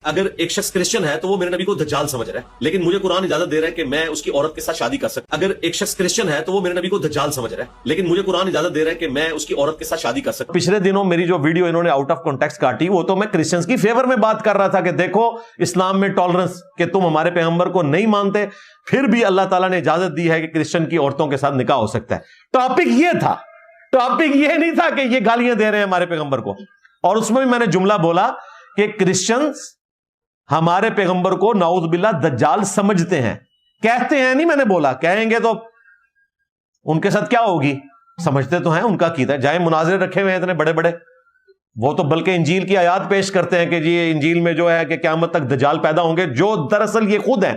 اگر ایک شخص کرسچن ہے تو وہ میرے نبی کو دجال سمجھ رہا ہے، لیکن مجھے قرآن اجازت دے رہا ہے کہ میں اس کی عورت کے ساتھ شادی کر سکتا. اگر ایک شخص کرسچن ہے تو وہ میرے نبی کو دجال سمجھ رہا ہے، لیکن مجھے قرآن اجازت دے رہا ہے کہ میں اس کی عورت کے ساتھ شادی کر سکتا. پچھلے دنوں میری جو ویڈیو انہوں نے آؤٹ آف کانٹیکسٹ کاٹی، وہ تو میں کرسچنز کی فیور میں بات کر رہا تھا کہ دیکھو اسلام میں ٹالرنس، کہ تم ہمارے پیغمبر کو نہیں مانتے پھر بھی اللہ تعالیٰ نے اجازت دی ہے کہ کرسچن کی عورتوں کے ساتھ نکاح ہو سکتا ہے. ٹاپک یہ تھا، ٹاپک یہ نہیں تھا کہ یہ گالیاں دے رہے ہیں ہمارے پیغمبر کو. اور اس میں بھی میں نے جملہ بولا کہ کرسچنز ہمارے پیغمبر کو نعوذ باللہ دجال سمجھتے ہیں. کہتے ہیں نہیں، میں نے بولا کہیں گے تو ان کے ساتھ کیا ہوگی، سمجھتے تو ہیں، ان کا عقیدہ ہے. جائیں مناظرے رکھے ہوئے ہیں اتنے بڑے بڑے، وہ تو بلکہ انجیل کی آیات پیش کرتے ہیں کہ جی انجیل میں جو ہے کہ قیامت تک دجال پیدا ہوں گے، جو دراصل یہ خود ہیں.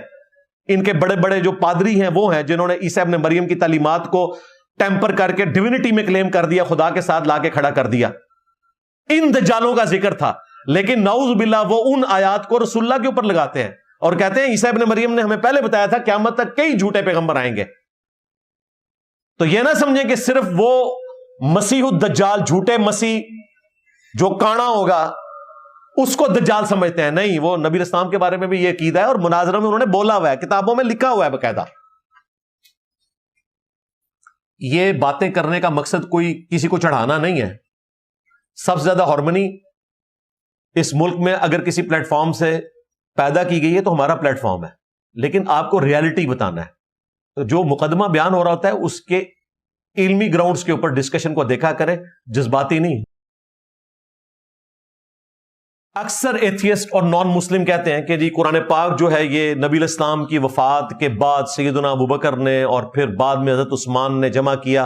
ان کے بڑے بڑے جو پادری ہیں وہ ہیں جنہوں نے عیسیٰ ابن مریم کی تعلیمات کو ٹیمپر کر کے ڈیوینٹی میں کلیم کر دیا، خدا کے ساتھ لا کے کھڑا کر دیا. ان دجالوں کا ذکر تھا، لیکن نعوذ باللہ وہ ان آیات کو رسول اللہ کے اوپر لگاتے ہیں اور کہتے ہیں عیسیٰ ابن مریم نے ہمیں پہلے بتایا تھا قیامت تک کئی جھوٹے پیغمبر آئیں گے. تو یہ نہ سمجھیں کہ صرف وہ مسیح الدجال، جھوٹے مسیح جو کانا ہوگا اس کو دجال سمجھتے ہیں. نہیں، وہ نبی اسلام کے بارے میں بھی یہ عقیدہ ہے اور مناظروں میں انہوں نے بولا ہوا ہے، کتابوں میں لکھا ہوا ہے باقاعدہ. یہ باتیں کرنے کا مقصد کوئی کسی کو چڑھانا نہیں ہے. سب سے زیادہ ہارمنی اس ملک میں اگر کسی پلیٹ فارم سے پیدا کی گئی ہے تو ہمارا پلیٹ فارم ہے، لیکن آپ کو ریالٹی بتانا ہے. جو مقدمہ بیان ہو رہا ہوتا ہے اس کے علمی گراؤنڈز کے اوپر ڈسکشن کو دیکھا کریں، جذباتی نہیں. اکثر ایتھیسٹ اور نان مسلم کہتے ہیں کہ جی قرآن پاک جو ہے یہ نبی الاسلام کی وفات کے بعد سیدنا ابوبکر نے اور پھر بعد میں حضرت عثمان نے جمع کیا،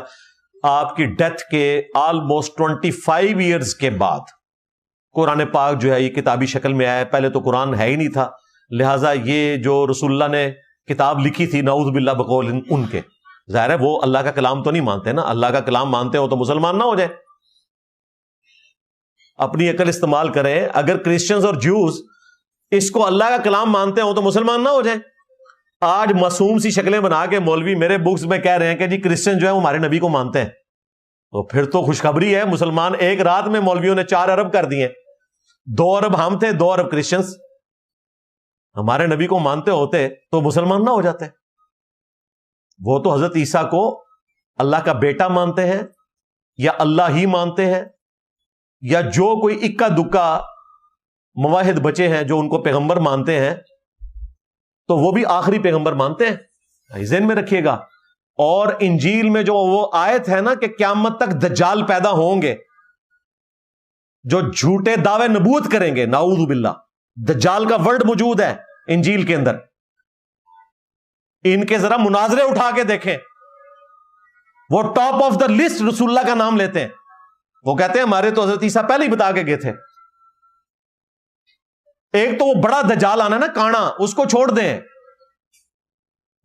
آپ کی ڈیتھ کے آلموسٹ 25 ایئرز کے بعد قرآن پاک جو ہے یہ کتابی شکل میں آیا ہے. پہلے تو قرآن ہے ہی نہیں تھا، لہٰذا یہ جو رسول اللہ نے کتاب لکھی تھی نعوذ باللہ بقول ان کے، ظاہر ہے وہ اللہ کا کلام تو نہیں مانتے نا. اللہ کا کلام مانتے ہو تو مسلمان نہ ہو جائے. اپنی عقل استعمال کریں. اگر کرسچنز اور جیوز اس کو اللہ کا کلام مانتے ہو تو مسلمان نہ ہو جائیں. آج معصوم سی شکلیں بنا کے مولوی میرے بکس میں کہہ رہے ہیں کہ جی کرسچن جو ہے وہ ہمارے نبی کو مانتے ہیں، تو پھر تو خوشخبری ہے. مسلمان ایک رات میں مولویوں نے 4 ارب کر دیے. 2 ارب ہم تھے، 2 ارب کرسچنز. ہمارے نبی کو مانتے ہوتے تو مسلمان نہ ہو جاتے. وہ تو حضرت عیسیٰ کو اللہ کا بیٹا مانتے ہیں یا اللہ ہی مانتے ہیں، یا جو کوئی اکا دکا مواحد بچے ہیں جو ان کو پیغمبر مانتے ہیں تو وہ بھی آخری پیغمبر مانتے ہیں. ذہن میں رکھیے گا. اور انجیل میں جو وہ آیت ہے نا کہ قیامت تک دجال پیدا ہوں گے جو جھوٹے دعوے نبوت کریں گے، نعوذ باللہ، دجال کا ورڈ موجود ہے انجیل کے اندر. ان کے ذرا مناظرے اٹھا کے دیکھیں. وہ ٹاپ آف دا لسٹ رسول اللہ کا نام لیتے ہیں. وہ کہتے ہیں ہمارے تو حضرت عیسیٰ پہلے ہی بتا کے گئے تھے. ایک تو وہ بڑا دجال آنا نا کانا، اس کو چھوڑ دیں.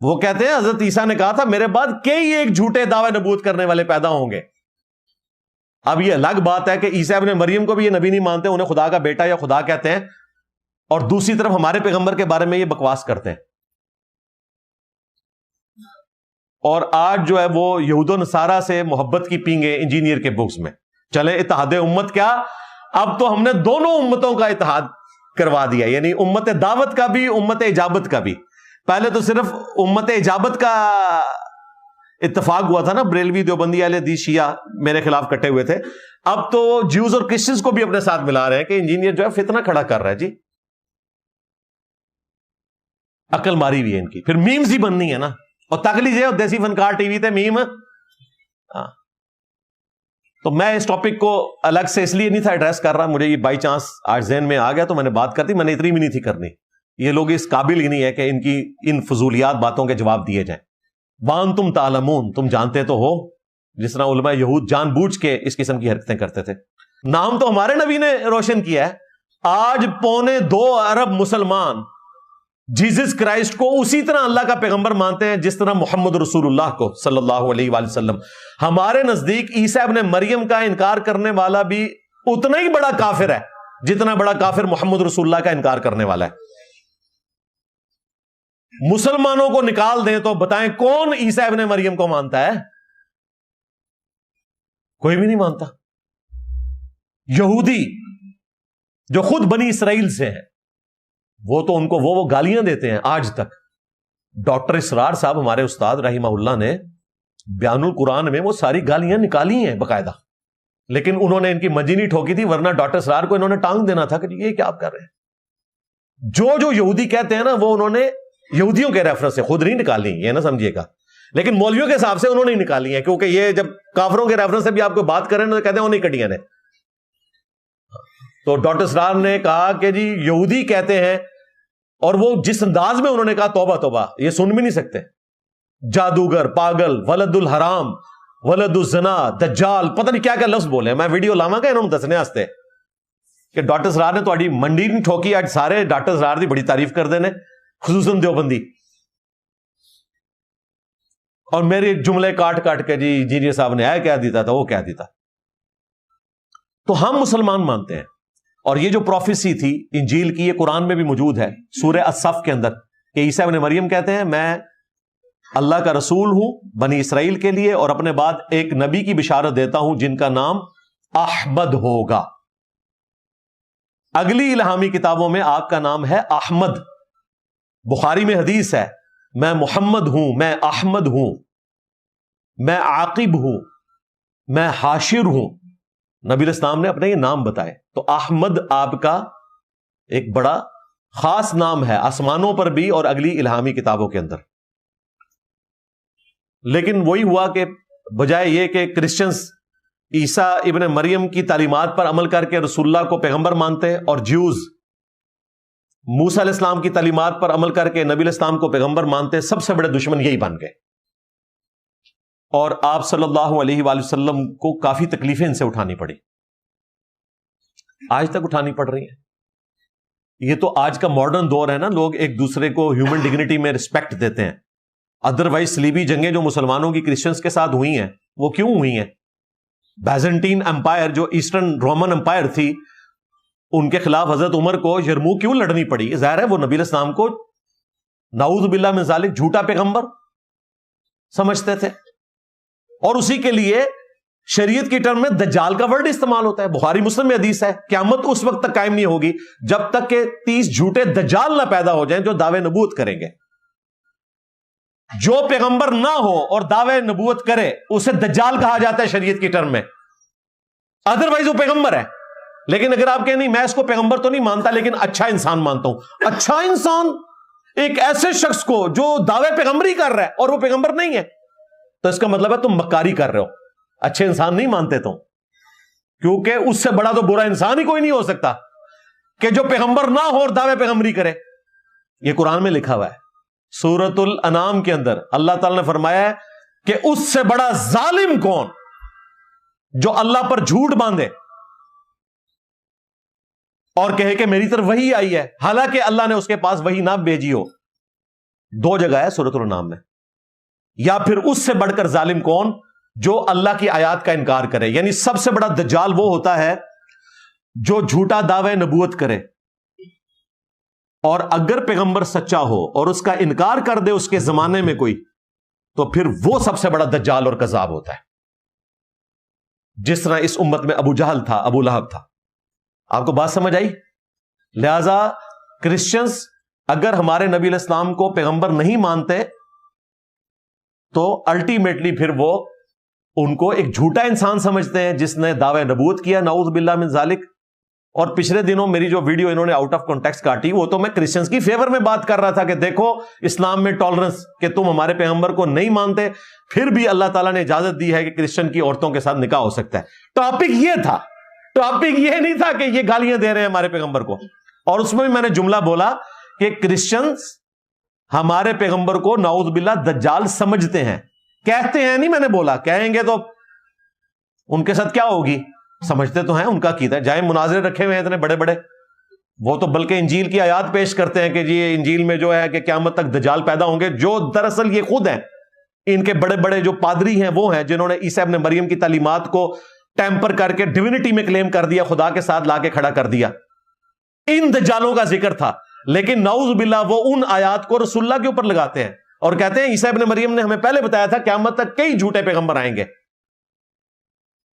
وہ کہتے ہیں حضرت عیسیٰ نے کہا تھا میرے بعد کئی ایک جھوٹے دعوے نبوت کرنے والے پیدا ہوں گے. اب یہ الگ بات ہے کہ عیسیٰ ابن مریم کو بھی یہ نبی نہیں مانتے، انہیں خدا کا بیٹا یا خدا کہتے ہیں، اور دوسری طرف ہمارے پیغمبر کے بارے میں یہ بکواس کرتے ہیں. اور آج جو ہے وہ یہود و نصارہ سے محبت کی پینگیں انجینئر کے بکس میں. چلے اتحاد امت کیا، اب تو ہم نے دونوں امتوں کا اتحاد کروا دیا، یعنی امت دعوت کا بھی امت اجابت کا بھی. پہلے تو صرف امت اجابت کا اتفاق ہوا تھا نا، بریلوی دیوبندی اہل حدیث شیعہ میرے خلاف کٹے ہوئے تھے. اب تو جیوز اور کرسچنز کو بھی اپنے ساتھ ملا رہے ہیں کہ انجینئر جو ہے فتنہ کھڑا کر رہا ہے. جی عقل ماری بھی ہے ان کی. پھر میمز ہی بننی ہے نا، اور تکلی جو دیسی فنکار ٹی وی تے میم. تو میں اس ٹاپک کو الگ سے اس لیے نہیں تھا ایڈریس کر رہا، مجھے یہ بائی چانس آج ذہن میں آ گیا تو میں نے بات کر دی. میں نے اتنی بھی نہیں تھی کرنی. یہ لوگ اس قابل ہی نہیں ہے کہ ان کی ان فضولیات باتوں کے جواب دیے جائیں. وانتم تعلمون، تم جانتے تو ہو. جس طرح علماء یہود جان بوجھ کے اس قسم کی حرکتیں کرتے تھے. نام تو ہمارے نبی نے روشن کیا ہے. آج 2.25 ارب مسلمان جیزس کرائسٹ کو اسی طرح اللہ کا پیغمبر مانتے ہیں جس طرح محمد رسول اللہ کو صلی اللہ علیہ وآلہ وسلم. ہمارے نزدیک عیسیٰ ابن مریم کا انکار کرنے والا بھی اتنا ہی بڑا کافر ہے جتنا بڑا کافر محمد رسول اللہ کا انکار کرنے والا ہے. مسلمانوں کو نکال دیں تو بتائیں کون عیسیٰ ابن مریم کو مانتا ہے؟ کوئی بھی نہیں مانتا. یہودی جو خود بنی اسرائیل سے ہیں وہ تو ان کو وہ گالیاں دیتے ہیں آج تک. ڈاکٹر اسرار صاحب ہمارے استاد رحمہ اللہ نے بیان القرآن میں وہ ساری گالیاں نکالی ہیں باقاعدہ, لیکن انہوں نے ان کی منجی نہیں ٹھوکی تھی, ورنہ ڈاکٹر اسرار کو انہوں نے ٹانگ دینا تھا کہ یہ کیا آپ کر رہے ہیں. جو یہودی کہتے ہیں نا وہ انہوں نے یہودیوں کے ریفرنس سے خود نہیں نکالی, یہ نہ سمجھیے گا, لیکن مولویوں کے حساب سے انہوں نے نکالی ہیں, کیونکہ یہ جب کافروں کے ریفرنس سے بھی آپ کو بات کریں تو کہتے ہیں وہ نہیں کٹیاں نے. تو ڈاکٹر اسرار نے کہا کہ جی یہودی کہتے ہیں, اور وہ جس انداز میں انہوں نے کہا توبہ توبہ, یہ سن بھی نہیں سکتے. جادوگر, پاگل, ولد الحرام, ولد الزنا, دجال, پتہ نہیں کیا کیا لفظ بولے. میں ویڈیو لاواں گا انہوں نے دسنے واسطے کہ ڈاکٹر اسرار نے تہاڈی منڈی نہیں ٹھوکی. اج سارے ڈاکٹر اسرار دی بڑی تعریف کرتے ہیں, خصوصاً دیوبندی, اور میرے جملے کاٹ کاٹ کے جی انجینئر صاحب نے کہہ دیتا تھا, وہ کہہ دیتا. تو ہم مسلمان مانتے ہیں, اور یہ جو پروفیسی تھی انجیل کی, یہ قرآن میں بھی موجود ہے سورہ الصف کے اندر, کہ عیسیٰ ابن مریم کہتے ہیں میں اللہ کا رسول ہوں بنی اسرائیل کے لیے, اور اپنے بعد ایک نبی کی بشارت دیتا ہوں جن کا نام احمد ہوگا. اگلی الہامی کتابوں میں آپ کا نام ہے احمد. بخاری میں حدیث ہے میں محمد ہوں, میں احمد ہوں, میں عاقب ہوں, میں حاشر ہوں. نبی الاسلام نے اپنے یہ نام بتائے. تو احمد آپ کا ایک بڑا خاص نام ہے آسمانوں پر بھی اور اگلی الہامی کتابوں کے اندر. لیکن وہی ہوا کہ بجائے یہ کہ کرسچنز عیسیٰ ابن مریم کی تعلیمات پر عمل کر کے رسول اللہ کو پیغمبر مانتے, اور جیوز موسیٰ علیہ السلام کی تعلیمات پر عمل کر کے نبی علیہ السلام کو پیغمبر مانتے, سب سے بڑے دشمن یہی بن گئے. اور آپ صلی اللہ علیہ وآلہ وسلم کو کافی تکلیفیں ان سے اٹھانی پڑی, آج تک اٹھانی پڑ رہی ہیں. یہ تو آج کا ماڈرن دور ہے نا, لوگ ایک دوسرے کو ہیومن ڈگنیٹی میں رسپیکٹ دیتے ہیں. ادروائز صلیبی جنگیں جو مسلمانوں کی کرسچنز کے ساتھ ہوئی ہیں وہ کیوں ہوئی ہیں؟ بیزنٹین امپائر جو ایسٹرن رومن امپائر تھی, ان کے خلاف حضرت عمر کو یرموک کیوں لڑنی پڑی؟ ظاہر ہے وہ نبی علیہ السلام کو نعوذ باللہ من ذالک جھوٹا پیغمبر سمجھتے تھے, اور اسی کے لیے شریعت کی ٹرم میں دجال کا ورڈ استعمال ہوتا ہے. بخاری مسلم میں حدیث ہے قیامت اس وقت تک قائم نہیں ہوگی جب تک کہ 30 جھوٹے دجال نہ پیدا ہو جائیں جو دعوے نبوت کریں گے. جو پیغمبر نہ ہو اور دعوے نبوت کرے اسے دجال کہا جاتا ہے شریعت کی ٹرم میں, ادروائز وہ پیغمبر ہے. لیکن اگر آپ کہیں نہیں میں اس کو پیغمبر تو نہیں مانتا لیکن اچھا انسان مانتا ہوں, اچھا انسان ایک ایسے شخص کو جو دعوے پیغمبری کر رہا ہے اور وہ پیغمبر نہیں ہے, تو اس کا مطلب ہے تم مکاری کر رہے ہو, اچھے انسان نہیں مانتے تم, کیونکہ اس سے بڑا تو برا انسان ہی کوئی نہیں ہو سکتا کہ جو پیغمبر نہ ہو اور دعوے پیغمبری کرے. یہ قرآن میں لکھا ہوا ہے سورۃ الانعام کے اندر. اللہ تعالی نے فرمایا ہے کہ اس سے بڑا ظالم کون جو اللہ پر جھوٹ باندھے اور کہے کہ میری طرف وحی آئی ہے حالانکہ اللہ نے اس کے پاس وحی نہ بھیجی ہو. 2 جگہ ہے سورۃ الانعام میں. یا پھر اس سے بڑھ کر ظالم کون جو اللہ کی آیات کا انکار کرے. یعنی سب سے بڑا دجال وہ ہوتا ہے جو جھوٹا دعوے نبوت کرے, اور اگر پیغمبر سچا ہو اور اس کا انکار کر دے اس کے زمانے میں کوئی, تو پھر وہ سب سے بڑا دجال اور کذاب ہوتا ہے. جس طرح اس امت میں ابو جہل تھا, ابو لہب تھا. آپ کو بات سمجھ آئی؟ لہذا کرسچنز اگر ہمارے نبی علیہ السلام کو پیغمبر نہیں مانتے تو الٹیمیٹلی پھر وہ ان کو ایک جھوٹا انسان سمجھتے ہیں جس نے دعوے نبوت کیا, نعوذ باللہ من ذالک. اور پچھلے دنوں میری جو ویڈیو انہوں نے آؤٹ آف کانٹیکسٹ کاٹی, وہ تو میں کرسچنز کی فیور میں بات کر رہا تھا کہ دیکھو اسلام میں ٹالرنس, کہ تم ہمارے پیغمبر کو نہیں مانتے پھر بھی اللہ تعالیٰ نے اجازت دی ہے کہ کرسچن کی عورتوں کے ساتھ نکاح ہو سکتا ہے. ٹاپک یہ تھا, ٹاپک یہ نہیں تھا کہ یہ گالیاں دے رہے ہیں ہمارے پیغمبر کو. اور اس میں بھی میں نے جملہ بولا کہ کرسچنز ہمارے پیغمبر کو نعوذ باللہ دجال سمجھتے ہیں. کہتے ہیں نہیں, میں نے بولا کہیں گے تو ان کے ساتھ کیا ہوگی, سمجھتے تو ہیں, ان کا عقیدہ ہے. جائیں مناظرے رکھے ہوئے ہیں اتنے بڑے بڑے, وہ تو بلکہ انجیل کی آیات پیش کرتے ہیں کہ جی انجیل میں جو ہے کہ قیامت تک دجال پیدا ہوں گے, جو دراصل یہ خود ہیں. ان کے بڑے بڑے جو پادری ہیں وہ ہیں جنہوں نے عیسیٰ ابن مریم کی تعلیمات کو ٹیمپر کر کے ڈیوینٹی میں کلیم کر دیا, خدا کے ساتھ لا کے کھڑا کر دیا. ان دجالوں کا ذکر تھا, لیکن نعوذ باللہ وہ ان آیات کو رسول اللہ کے اوپر لگاتے ہیں اور کہتے ہیں عیسیٰ ابن مریم نے ہمیں پہلے بتایا تھا قیامت تک کئی جھوٹے پیغمبر آئیں گے.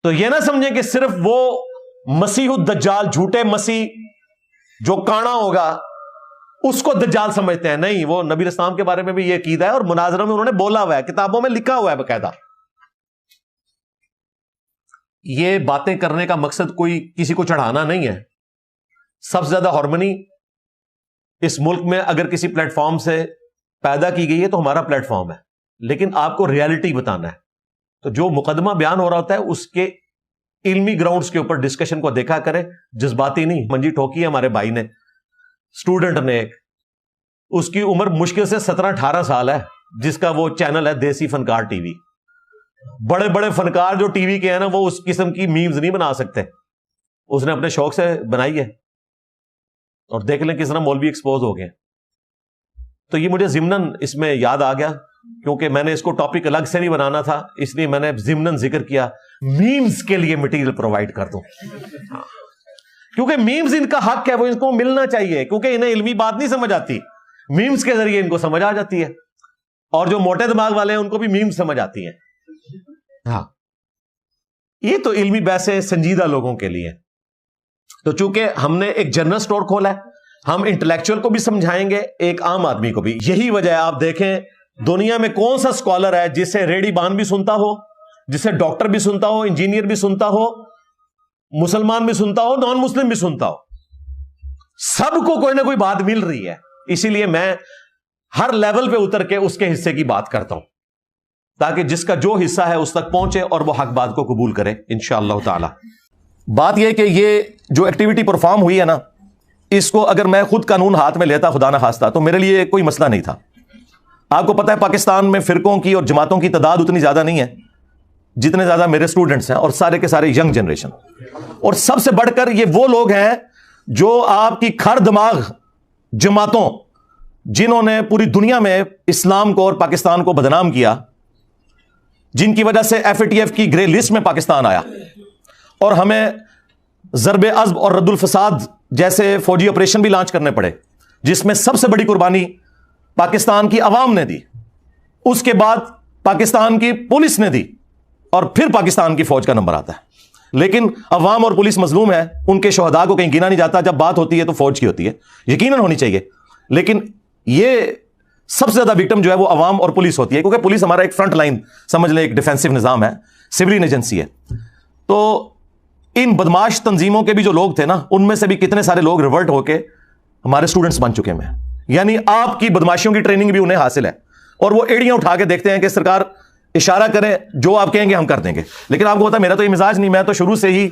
تو یہ نہ سمجھیں کہ صرف وہ مسیح الدجال جھوٹے مسیح جو کانا ہوگا اس کو دجال سمجھتے ہیں. نہیں, وہ نبی اسلام کے بارے میں بھی یہ عقیدہ ہے اور مناظروں میں انہوں نے بولا ہوا ہے, کتابوں میں لکھا ہوا ہے باقاعدہ. یہ باتیں کرنے کا مقصد کوئی کسی کو چڑھانا نہیں ہے. سب سے زیادہ ہارمنی اس ملک میں اگر کسی پلیٹ فارم سے پیدا کی گئی ہے تو ہمارا پلیٹ فارم ہے, لیکن آپ کو ریالٹی بتانا ہے. تو جو مقدمہ بیان ہو رہا ہوتا ہے اس کے علمی گراؤنڈز کے اوپر ڈسکشن کو دیکھا کرے, جذباتی نہیں. منجی ٹھوکی ہے ہمارے بھائی نے, اسٹوڈنٹ نے, ایک اس کی عمر مشکل سے 17-18 سال ہے, جس کا وہ چینل ہے دیسی فنکار ٹی وی. بڑے بڑے فنکار جو ٹی وی کے ہیں نا, وہ اس قسم کی میمز نہیں بنا سکتے. اس نے اپنے شوق سے بنائی ہے, اور دیکھ لیں کس طرح مولوی ایکسپوز ہو گئے. تو یہ مجھے ضمناً اس میں یاد آ گیا, کیونکہ میں نے اس کو ٹاپک الگ سے نہیں بنانا تھا, اس لیے میں نے ضمناً ذکر کیا میمز کے لیے مٹیریل پرووائڈ کر دوں, کیونکہ میمز ان کا حق ہے, وہ ان کو ملنا چاہیے, کیونکہ انہیں علمی بات نہیں سمجھ آتی, میمز کے ذریعے ان کو سمجھ آ جاتی ہے. اور جو موٹے دماغ والے ہیں ان کو بھی میمز سمجھ آتی ہیں. ہاں, یہ تو علمی بحثیں سنجیدہ لوگوں کے لیے. تو چونکہ ہم نے ایک جنرل سٹور کھولا ہے, ہم انٹلیکچوئل کو بھی سمجھائیں گے, ایک عام آدمی کو بھی. یہی وجہ ہے, آپ دیکھیں دنیا میں کون سا اسکالر ہے جسے ریڈی بان بھی سنتا ہو, جسے ڈاکٹر بھی سنتا ہو, انجینئر بھی سنتا ہو, مسلمان بھی سنتا ہو, نان مسلم بھی سنتا ہو, سب کو کوئی نہ کوئی بات مل رہی ہے. اسی لیے میں ہر لیول پہ اتر کے اس کے حصے کی بات کرتا ہوں, تاکہ جس کا جو حصہ ہے اس تک پہنچے اور وہ حق بات کو قبول کرے انشاءاللہ تعالی. بات یہ کہ یہ جو ایکٹیویٹی پرفارم ہوئی ہے نا, اس کو اگر میں خود قانون ہاتھ میں لیتا خدا نہ خواستہ تو میرے لیے کوئی مسئلہ نہیں تھا. آپ کو پتہ ہے پاکستان میں فرقوں کی اور جماعتوں کی تعداد اتنی زیادہ نہیں ہے جتنے زیادہ میرے اسٹوڈنٹس ہیں, اور سارے کے سارے ینگ جنریشن. اور سب سے بڑھ کر یہ وہ لوگ ہیں جو آپ کی کھر دماغ جماعتوں, جنہوں نے پوری دنیا میں اسلام کو اور پاکستان کو بدنام کیا, جن کی وجہ سے FATF کی گرے لسٹ میں پاکستان آیا, اور ہمیں ضرب عضب اور رد الفساد جیسے فوجی آپریشن بھی لانچ کرنے پڑے, جس میں سب سے بڑی قربانی پاکستان کی عوام نے دی, اس کے بعد پاکستان کی پولیس نے دی, اور پھر پاکستان کی فوج کا نمبر آتا ہے. لیکن عوام اور پولیس مظلوم ہے, ان کے شہداء کو کہیں گنا نہیں جاتا. جب بات ہوتی ہے تو فوج کی ہوتی ہے, یقیناً ہونی چاہیے, لیکن یہ سب سے زیادہ وکٹم جو ہے وہ عوام اور پولیس ہوتی ہے, کیونکہ پولیس ہمارا ایک فرنٹ لائن سمجھ لیں, ایک ڈیفینسو نظام ہے, سولین ایجنسی ہے. تو ان بدماش تنظیموں کے بھی جو لوگ تھے نا, ان میں سے بھی کتنے سارے لوگ ریورٹ ہو کے ہمارے اسٹوڈنٹس بن چکے ہیں. یعنی آپ کی بدماشیوں کی ٹریننگ بھی انہیں حاصل ہے, اور وہ ایڑیاں اٹھا کے دیکھتے ہیں کہ سرکار اشارہ کرے, جو آپ کہیں گے ہم کر دیں گے. لیکن آپ کو پتا میرا تو یہ مزاج نہیں, میں تو شروع سے ہی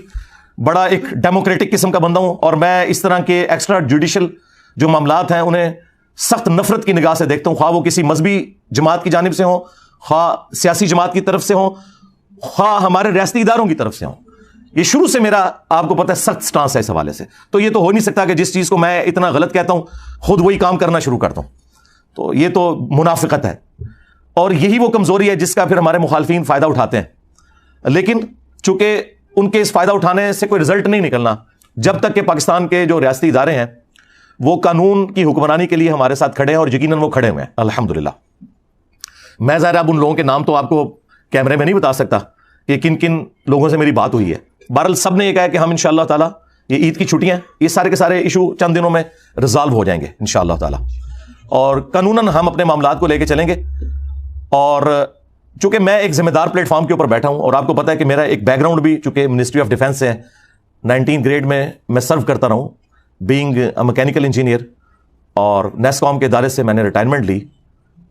بڑا ایک ڈیموکریٹک قسم کا بندہ ہوں, اور میں اس طرح کے ایکسٹرا جوڈیشل جو معاملات ہیں انہیں سخت نفرت کی نگاہ سے دیکھتا ہوں, خواہ وہ کسی مذہبی جماعت کی جانب سے ہوں, خواہ سیاسی جماعت کی طرف سے ہوں, خواہ ہمارے ریاستی اداروں کی طرف سے ہوں. یہ شروع سے میرا آپ کو پتہ ہے سخت سٹانس ہے اس حوالے سے. تو یہ تو ہو نہیں سکتا کہ جس چیز کو میں اتنا غلط کہتا ہوں خود وہی کام کرنا شروع کرتا ہوں. تو یہ تو منافقت ہے, اور یہی وہ کمزوری ہے جس کا پھر ہمارے مخالفین فائدہ اٹھاتے ہیں. لیکن چونکہ ان کے اس فائدہ اٹھانے سے کوئی رزلٹ نہیں نکلنا جب تک کہ پاکستان کے جو ریاستی ادارے ہیں وہ قانون کی حکمرانی کے لیے ہمارے ساتھ کھڑے ہیں, اور یقیناً وہ کھڑے ہوئے ہیں الحمدللہ. میں ظاہر اب ان لوگوں کے نام تو آپ کو کیمرے میں نہیں بتا سکتا کہ کن کن لوگوں سے میری بات ہوئی ہے. بہرحال سب نے یہ کہا کہ ہم انشاءاللہ تعالیٰ, یہ عید کی چھٹیاں, یہ سارے کے سارے ایشو چند دنوں میں ریزالو ہو جائیں گے انشاءاللہ تعالیٰ, اور قانوناً ہم اپنے معاملات کو لے کے چلیں گے. اور چونکہ میں ایک ذمہ دار پلیٹ فارم کے اوپر بیٹھا ہوں, اور آپ کو پتا ہے کہ میرا ایک بیک گراؤنڈ بھی چونکہ منسٹری آف ڈیفینس ہے, 19 گریڈ میں سرو کرتا رہا ہوں بینگ میکینیکل انجینئر, اور نیسکام کے ادارے سے میں نے ریٹائرمنٹ لی.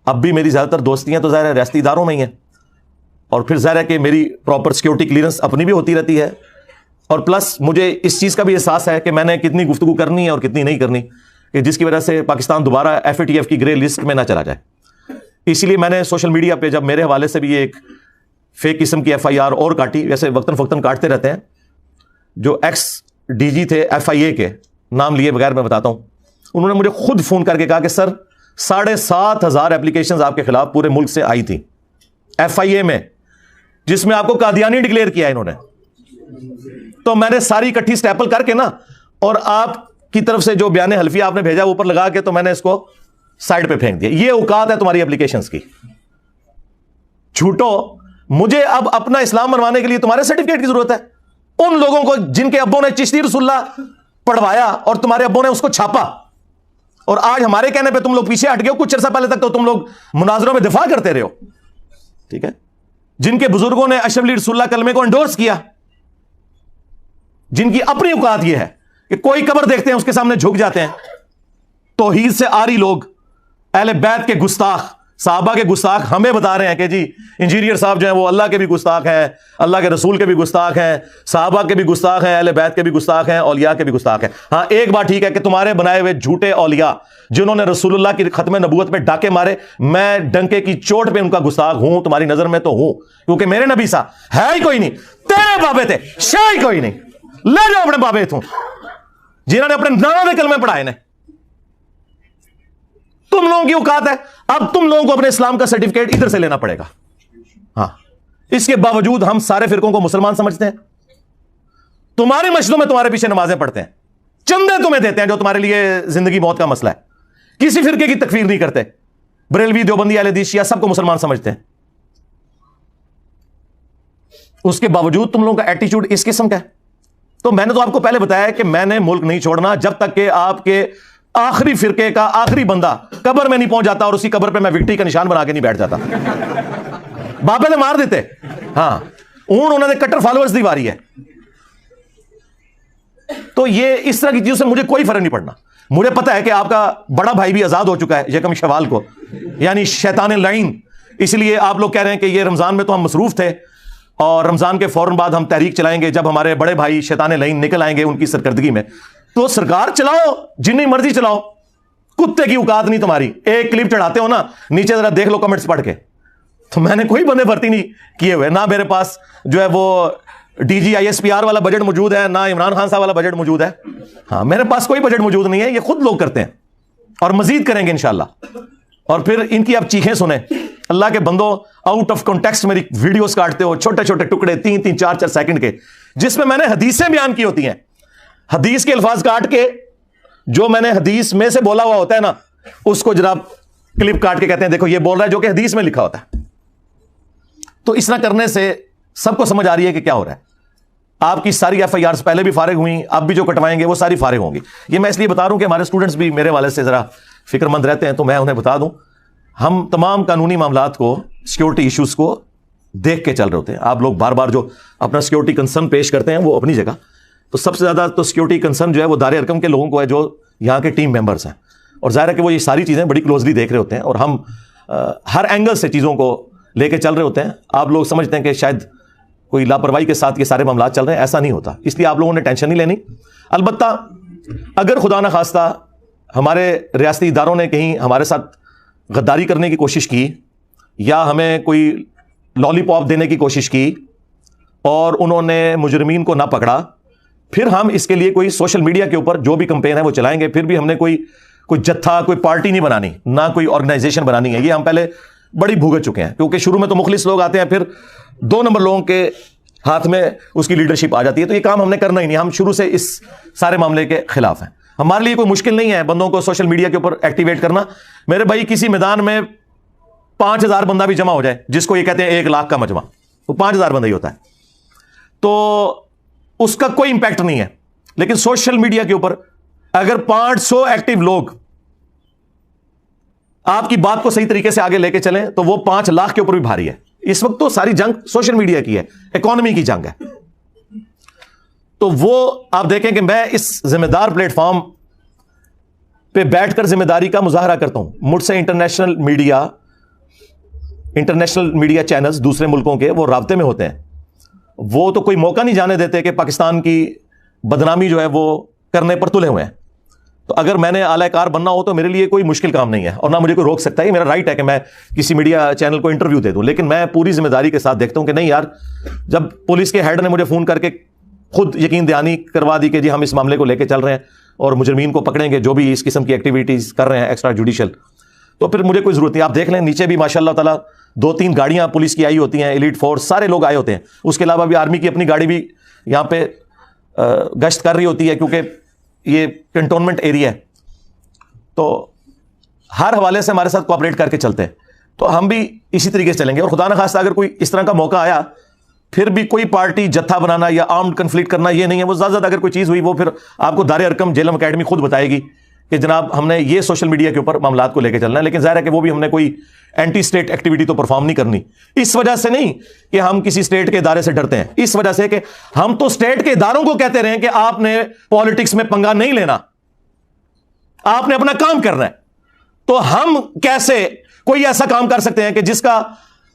اب بھی میری زیادہ تر دوستیاں تو ظاہر ہے ریاستی اداروں میں ہی ہیں, اور پھر ظاہر ہے کہ میری پراپر سیکیورٹی کلیئرنس اپنی بھی ہوتی رہتی ہے, اور پلس مجھے اس چیز کا بھی احساس ہے کہ میں نے کتنی گفتگو کرنی ہے اور کتنی نہیں کرنی, کہ جس کی وجہ سے پاکستان دوبارہ FATF کی گرے لسٹ میں نہ چلا جائے. اسی لیے میں نے سوشل میڈیا پہ جب میرے حوالے سے بھی ایک فیک قسم کی FIR اور کاٹی, ویسے وقتاً فوقتاً کاٹتے رہتے ہیں, جو ایکس DG تھے FIA کے, نام لیے بغیر میں بتاتا ہوں, انہوں نے مجھے خود فون کر کے کہا کہ سر 7,500 اپلیکیشنز آپ کے خلاف پورے ملک سے آئی تھیں FIA میں, جس میں آپ کو قادیانی ڈکلیئر کیا انہوں نے. تو میں نے ساری اکٹھی سٹیپل کر کے نا, اور آپ کی طرف سے جو بیان حلفیہ آپ نے بھیجا اوپر لگا کے, تو میں نے اس کو سائڈ پہ پھینک دیا. یہ اوقات ہے تمہاری اپلیکیشنز کی. جھوٹو, مجھے اب اپنا اسلام منوانے کے لیے تمہارے سرٹیفکیٹ کی ضرورت ہے؟ ان لوگوں کو جن کے ابوں نے چشتی رسول اللہ پڑھوایا اور تمہارے ابوں نے اس کو چھاپا, اور آج ہمارے کہنے پہ تم لوگ پیچھے ہٹ گئے ہو. کچھ عرصہ پہلے تک تو تم لوگ مناظروں میں دفاع کرتے رہے ہو, ٹھیک ہے, جن کے بزرگوں نے اشرف علی رسول اللہ کلمے کو انڈورس کیا, جن کی اپنی اوقات یہ ہے کہ کوئی قبر دیکھتے ہیں اس کے سامنے جھک جاتے ہیں. توحید سے آری لوگ, اہل بیت کے گستاخ, صحابہ کے گستاخ ہمیں بتا رہے ہیں کہ جی انجینئر صاحب جو ہیں وہ اللہ کے بھی گستاخ ہیں, اللہ کے رسول کے بھی گستاخ ہیں, صحابہ کے بھی گستاخ ہیں, اہل بیت کے بھی گستاخ ہیں, اولیاء کے بھی گستاخ ہیں. ہاں ایک بات ٹھیک ہے کہ تمہارے بنائے ہوئے جھوٹے اولیاء جنہوں نے رسول اللہ کی ختم نبوت پہ ڈاکے مارے, میں ڈنکے کی چوٹ پہ ان کا گستاخ ہوں, تمہاری نظر میں تو ہوں, کیونکہ میرے نبی صاحب ہے ہی کوئی نہیں, تیرے بابے تھے شاہ ہی کوئی نہیں. لے جاؤ اپنے بابے تھوں جنہوں نے اپنے نانا میں کلمے پڑھائے نے. تم لوگوں کی اوقات ہے, اب تم لوگوں کو اپنے اسلام کا سرٹیفکیٹ ادھر سے لینا پڑے گا. ہاں اس کے باوجود ہم سارے فرقوں کو مسلمان سمجھتے ہیں, تمہاری مسجدوں میں تمہارے پیچھے نمازیں پڑھتے ہیں, چندے تمہیں دیتے ہیں جو تمہارے لیے زندگی موت کا مسئلہ ہے, کسی فرقے کی تکفیر نہیں کرتے, بریلوی, دیوبندی, اہل حدیث, شیعہ سب کو مسلمان سمجھتے ہیں. اس کے باوجود تم لوگوں کا ایٹیچیوڈ اس قسم کا ہے. تو میں نے تو آپ کو پہلے بتایا کہ میں نے ملک نہیں چھوڑنا جب تک کہ آپ کے آخری فرقے کا آخری بندہ قبر میں نہیں پہنچ جاتا اور اسی قبر پہ میں وکٹری کا نشان بنا کے نہیں بیٹھ جاتا. بابے نے مار دیتے, ہاں اونٹ انہوں نے کٹر فالوورز دی واری ہے. تو یہ اس طرح کی چیزوں سے مجھے کوئی فرق نہیں پڑنا. مجھے پتا ہے کہ آپ کا بڑا بھائی بھی آزاد ہو چکا ہے یکم شوال کو, یعنی شیطان لعین. اس لیے آپ لوگ کہہ رہے ہیں کہ یہ رمضان میں تو ہم مصروف تھے اور رمضان کے فوراً بعد ہم تحریک چلائیں گے جب ہمارے بڑے بھائی شیطان لعین نکل آئیں گے ان کی سرکردگی میں. تو سرکار چلاؤ, جتنی مرضی چلاؤ, کتے کی اوقات نہیں تمہاری. ایک کلپ چڑھاتے ہو نا, نیچے ذرا دیکھ لو کمنٹس پڑھ کے. تو میں نے کوئی بندے بھرتی نہیں کیے ہوئے, نہ میرے پاس جو ہے وہ DGISPR والا بجٹ موجود ہے, نہ عمران خان صاحب والا بجٹ موجود ہے. ہاں میرے پاس کوئی بجٹ موجود نہیں ہے, یہ خود لوگ کرتے ہیں اور مزید کریں گے انشاءاللہ. اور پھر ان کی آپ چیخیں سنیں. اللہ کے بندوں, آؤٹ آف کانٹیکسٹ میری ویڈیوز کاٹتے ہو, چھوٹے چھوٹے ٹکڑے 3-3 4-4 سیکنڈ کے, جس میں نے حدیثیں بیان کی ہوتی ہیں. حدیث کے الفاظ کاٹ کے جو میں نے حدیث میں سے بولا ہوا ہوتا ہے نا, اس کو جناب کلپ کاٹ کے کہتے ہیں دیکھو یہ بول رہا ہے جو کہ حدیث میں لکھا ہوتا ہے. تو اس طرح کرنے سے سب کو سمجھ آ رہی ہے کہ کیا ہو رہا ہے. آپ کی ساری FIRs پہلے بھی فارغ ہوئیں, اب بھی جو کٹوائیں گے وہ ساری فارغ ہوں گی. یہ میں اس لیے بتا رہا ہوں کہ ہمارے اسٹوڈنٹس بھی میرے والے سے ذرا فکر مند رہتے ہیں, تو میں انہیں بتا دوں ہم تمام قانونی معاملات کو, سیکورٹی ایشوز کو دیکھ کے چل رہے ہوتے ہیں. آپ لوگ بار بار جو اپنا سیکورٹی کنسرن پیش کرتے ہیں وہ اپنی جگہ, تو سب سے زیادہ تو سیکورٹی کنسرن جو ہے وہ دار ارکم کے لوگوں کو ہے جو یہاں کے ٹیم ممبرس ہیں, اور ظاہر ہے کہ وہ یہ ساری چیزیں بڑی کلوزلی دیکھ رہے ہوتے ہیں اور ہم ہر اینگل سے چیزوں کو لے کے چل رہے ہوتے ہیں. آپ لوگ سمجھتے ہیں کہ شاید کوئی لاپرواہی کے ساتھ یہ سارے معاملات چل رہے ہیں, ایسا نہیں ہوتا. اس لیے آپ لوگوں نے ٹینشن نہیں لینی. البتہ اگر خدا نخواستہ ہمارے ریاستی اداروں نے کہیں ہمارے ساتھ غداری کرنے کی کوشش کی یا ہمیں کوئی لالی پاپ دینے کی کوشش کی اور انہوں نے مجرمین کو نہ پکڑا, پھر ہم اس کے لیے کوئی سوشل میڈیا کے اوپر جو بھی کمپین ہے وہ چلائیں گے. پھر بھی ہم نے کوئی جتھا, کوئی پارٹی نہیں بنانی, نہ کوئی آرگنائزیشن بنانی ہے. یہ ہم پہلے بڑی بھوگت چکے ہیں, کیونکہ شروع میں تو مخلص لوگ آتے ہیں, پھر 2 نمبر لوگوں کے ہاتھ میں اس کی لیڈرشپ آ جاتی ہے. تو یہ کام ہم نے کرنا ہی نہیں. ہم شروع سے اس سارے معاملے کے خلاف ہیں. ہمارے لیے کوئی مشکل نہیں ہے بندوں کو سوشل میڈیا کے اوپر ایکٹیویٹ کرنا. میرے بھائی کسی میدان میں 5000 بندہ بھی جمع ہو جائے, جس کو یہ کہتے ہیں 1 لاکھ کا مجمع, وہ 5000 بندہ ہی ہوتا ہے, تو اس کا کوئی امپیکٹ نہیں ہے. لیکن سوشل میڈیا کے اوپر اگر 500 ایکٹیو لوگ آپ کی بات کو صحیح طریقے سے آگے لے کے چلیں تو وہ 5 لاکھ کے اوپر بھی بھاری ہے. اس وقت تو ساری جنگ سوشل میڈیا کی ہے, اکانومی کی جنگ ہے. تو وہ آپ دیکھیں کہ میں اس ذمہ دار پلیٹ فارم پہ بیٹھ کر ذمہ داری کا مظاہرہ کرتا ہوں. مجھ سے انٹرنیشنل میڈیا چینلز دوسرے ملکوں کے وہ رابطے میں ہوتے ہیں. وہ تو کوئی موقع نہیں جانے دیتے کہ پاکستان کی بدنامی جو ہے وہ کرنے پر تلے ہوئے ہیں. تو اگر میں نے اعلی کار بننا ہو تو میرے لیے کوئی مشکل کام نہیں ہے, اور نہ مجھے کوئی روک سکتا ہے. یہ میرا رائٹ ہے کہ میں کسی میڈیا چینل کو انٹرویو دے دوں, لیکن میں پوری ذمہ داری کے ساتھ دیکھتا ہوں کہ نہیں یار, جب پولیس کے ہیڈ نے مجھے فون کر کے خود یقین دہانی کروا دی کہ جی ہم اس معاملے کو لے کے چل رہے ہیں اور مجرمین کو پکڑیں گے جو بھی اس قسم کی ایکٹیویٹیز کر رہے ہیں ایکسٹرا جوڈیشل, تو پھر مجھے کوئی ضرورت نہیں. آپ دیکھ لیں نیچے بھی ماشاء اللہ تعالیٰ 2-3 گاڑیاں پولیس کی آئی ہوتی ہیں, ایلیٹ فورس, سارے لوگ آئے ہوتے ہیں. اس کے علاوہ بھی آرمی کی اپنی گاڑی بھی یہاں پہ گشت کر رہی ہوتی ہے, کیونکہ یہ کنٹونمنٹ ایریا ہے. تو ہر حوالے سے ہمارے ساتھ کوآپریٹ کر کے چلتے ہیں. تو ہم بھی اسی طریقے سے چلیں گے. اور خدا نخواستہ اگر کوئی اس طرح کا موقع آیا, پھر بھی کوئی پارٹی جتھا بنانا یا آرمڈ کنفلکٹ کرنا یہ نہیں ہے. وہ زیادہ اگر کوئی چیز ہوئی وہ پھر آپ کو دار ارکم جیلم اکیڈمی خود بتائے گی کہ جناب ہم نے یہ سوشل میڈیا کے اوپر معاملات کو لے کے چلنا ہے، لیکن ظاہر ہے کہ وہ بھی ہم نے کوئی اینٹی اسٹیٹ ایکٹیویٹی تو پرفارم نہیں کرنی. اس وجہ سے نہیں کہ ہم کسی اسٹیٹ کے ادارے سے ڈرتے ہیں، اس وجہ سے کہ ہم تو اسٹیٹ کے اداروں کو کہتے رہے کہ آپ نے پالیٹکس میں پنگا نہیں لینا، آپ نے اپنا کام کرنا ہے. تو ہم کیسے کوئی ایسا کام کر سکتے ہیں کہ جس کا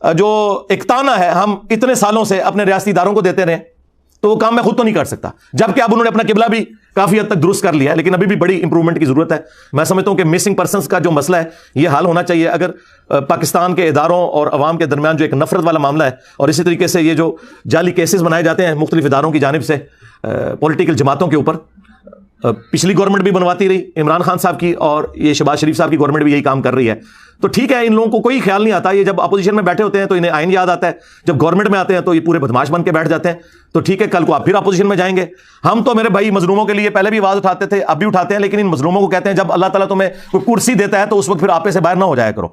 جو ایک تانا ہے ہم اتنے سالوں سے اپنے ریاستی اداروں کو دیتے رہے؟ تو وہ کام میں خود تو نہیں کر سکتا، جبکہ اب انہوں نے اپنا قبلہ بھی کافی حد تک درست کر لیا ہے، لیکن ابھی بھی بڑی امپرومنٹ کی ضرورت ہے. میں سمجھتا ہوں کہ مسنگ پرسنز کا جو مسئلہ ہے یہ حل ہونا چاہیے. اگر پاکستان کے اداروں اور عوام کے درمیان جو ایک نفرت والا معاملہ ہے، اور اسی طریقے سے یہ جو جعلی کیسز بنائے جاتے ہیں مختلف اداروں کی جانب سے پولیٹیکل جماعتوں کے اوپر، پچھلی گورنمنٹ بھی بنواتی رہی عمران خان صاحب کی، اور یہ شہباز شریف صاحب کی گورنمنٹ بھی یہی کام کر رہی ہے. تو ٹھیک ہے، ان لوگوں کو کوئی خیال نہیں آتا، یہ جب اپوزیشن میں بیٹھے ہوتے ہیں تو انہیں آئین یاد آتا ہے، جب گورنمنٹ میں آتے ہیں تو یہ پورے بدماش بن کے بیٹھ جاتے ہیں. تو ٹھیک ہے، کل کو آپ پھر اپوزیشن میں جائیں گے. ہم تو میرے بھائی مظلوموں کے لیے پہلے بھی آواز اٹھاتے تھے، اب بھی اٹھاتے ہیں، لیکن ان مظلوموں کو کہتے ہیں جب اللہ تعالیٰ تمہیں کوئی کرسی دیتا ہے تو اس وقت پھر آپے سے باہر نہ ہو جایا کرو.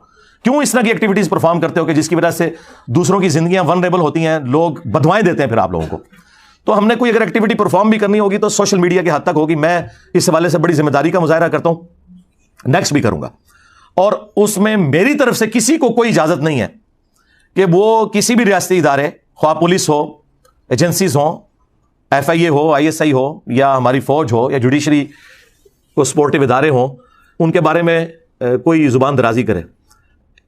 کیوں اس طرح کی ایکٹیویٹیز پرفارم کرتے ہو کہ جس کی وجہ سے دوسروں کی زندگیاں ونریبل ہوتی ہیں، لوگ بدوائیں دیتے ہیں پھر آپ لوگوں کو. تو ہم نے کوئی اگر ایکٹیویٹی پرفارم بھی کرنی ہوگی تو سوشل میڈیا کے حد تک ہوگی. میں اس حوالے سے بڑی ذمہ داری کا مظاہرہ کرتا ہوں، نیکسٹ بھی کروں گا. اور اس میں میری طرف سے کسی کو کوئی اجازت نہیں ہے کہ وہ کسی بھی ریاستی ادارے، خواہ پولیس ہو، ایجنسیز ہوں، FIA ہو، ISI ہو، یا ہماری فوج ہو، یا جوڈیشری کو سپورٹیو ادارے ہوں، ان کے بارے میں کوئی زبان درازی کرے.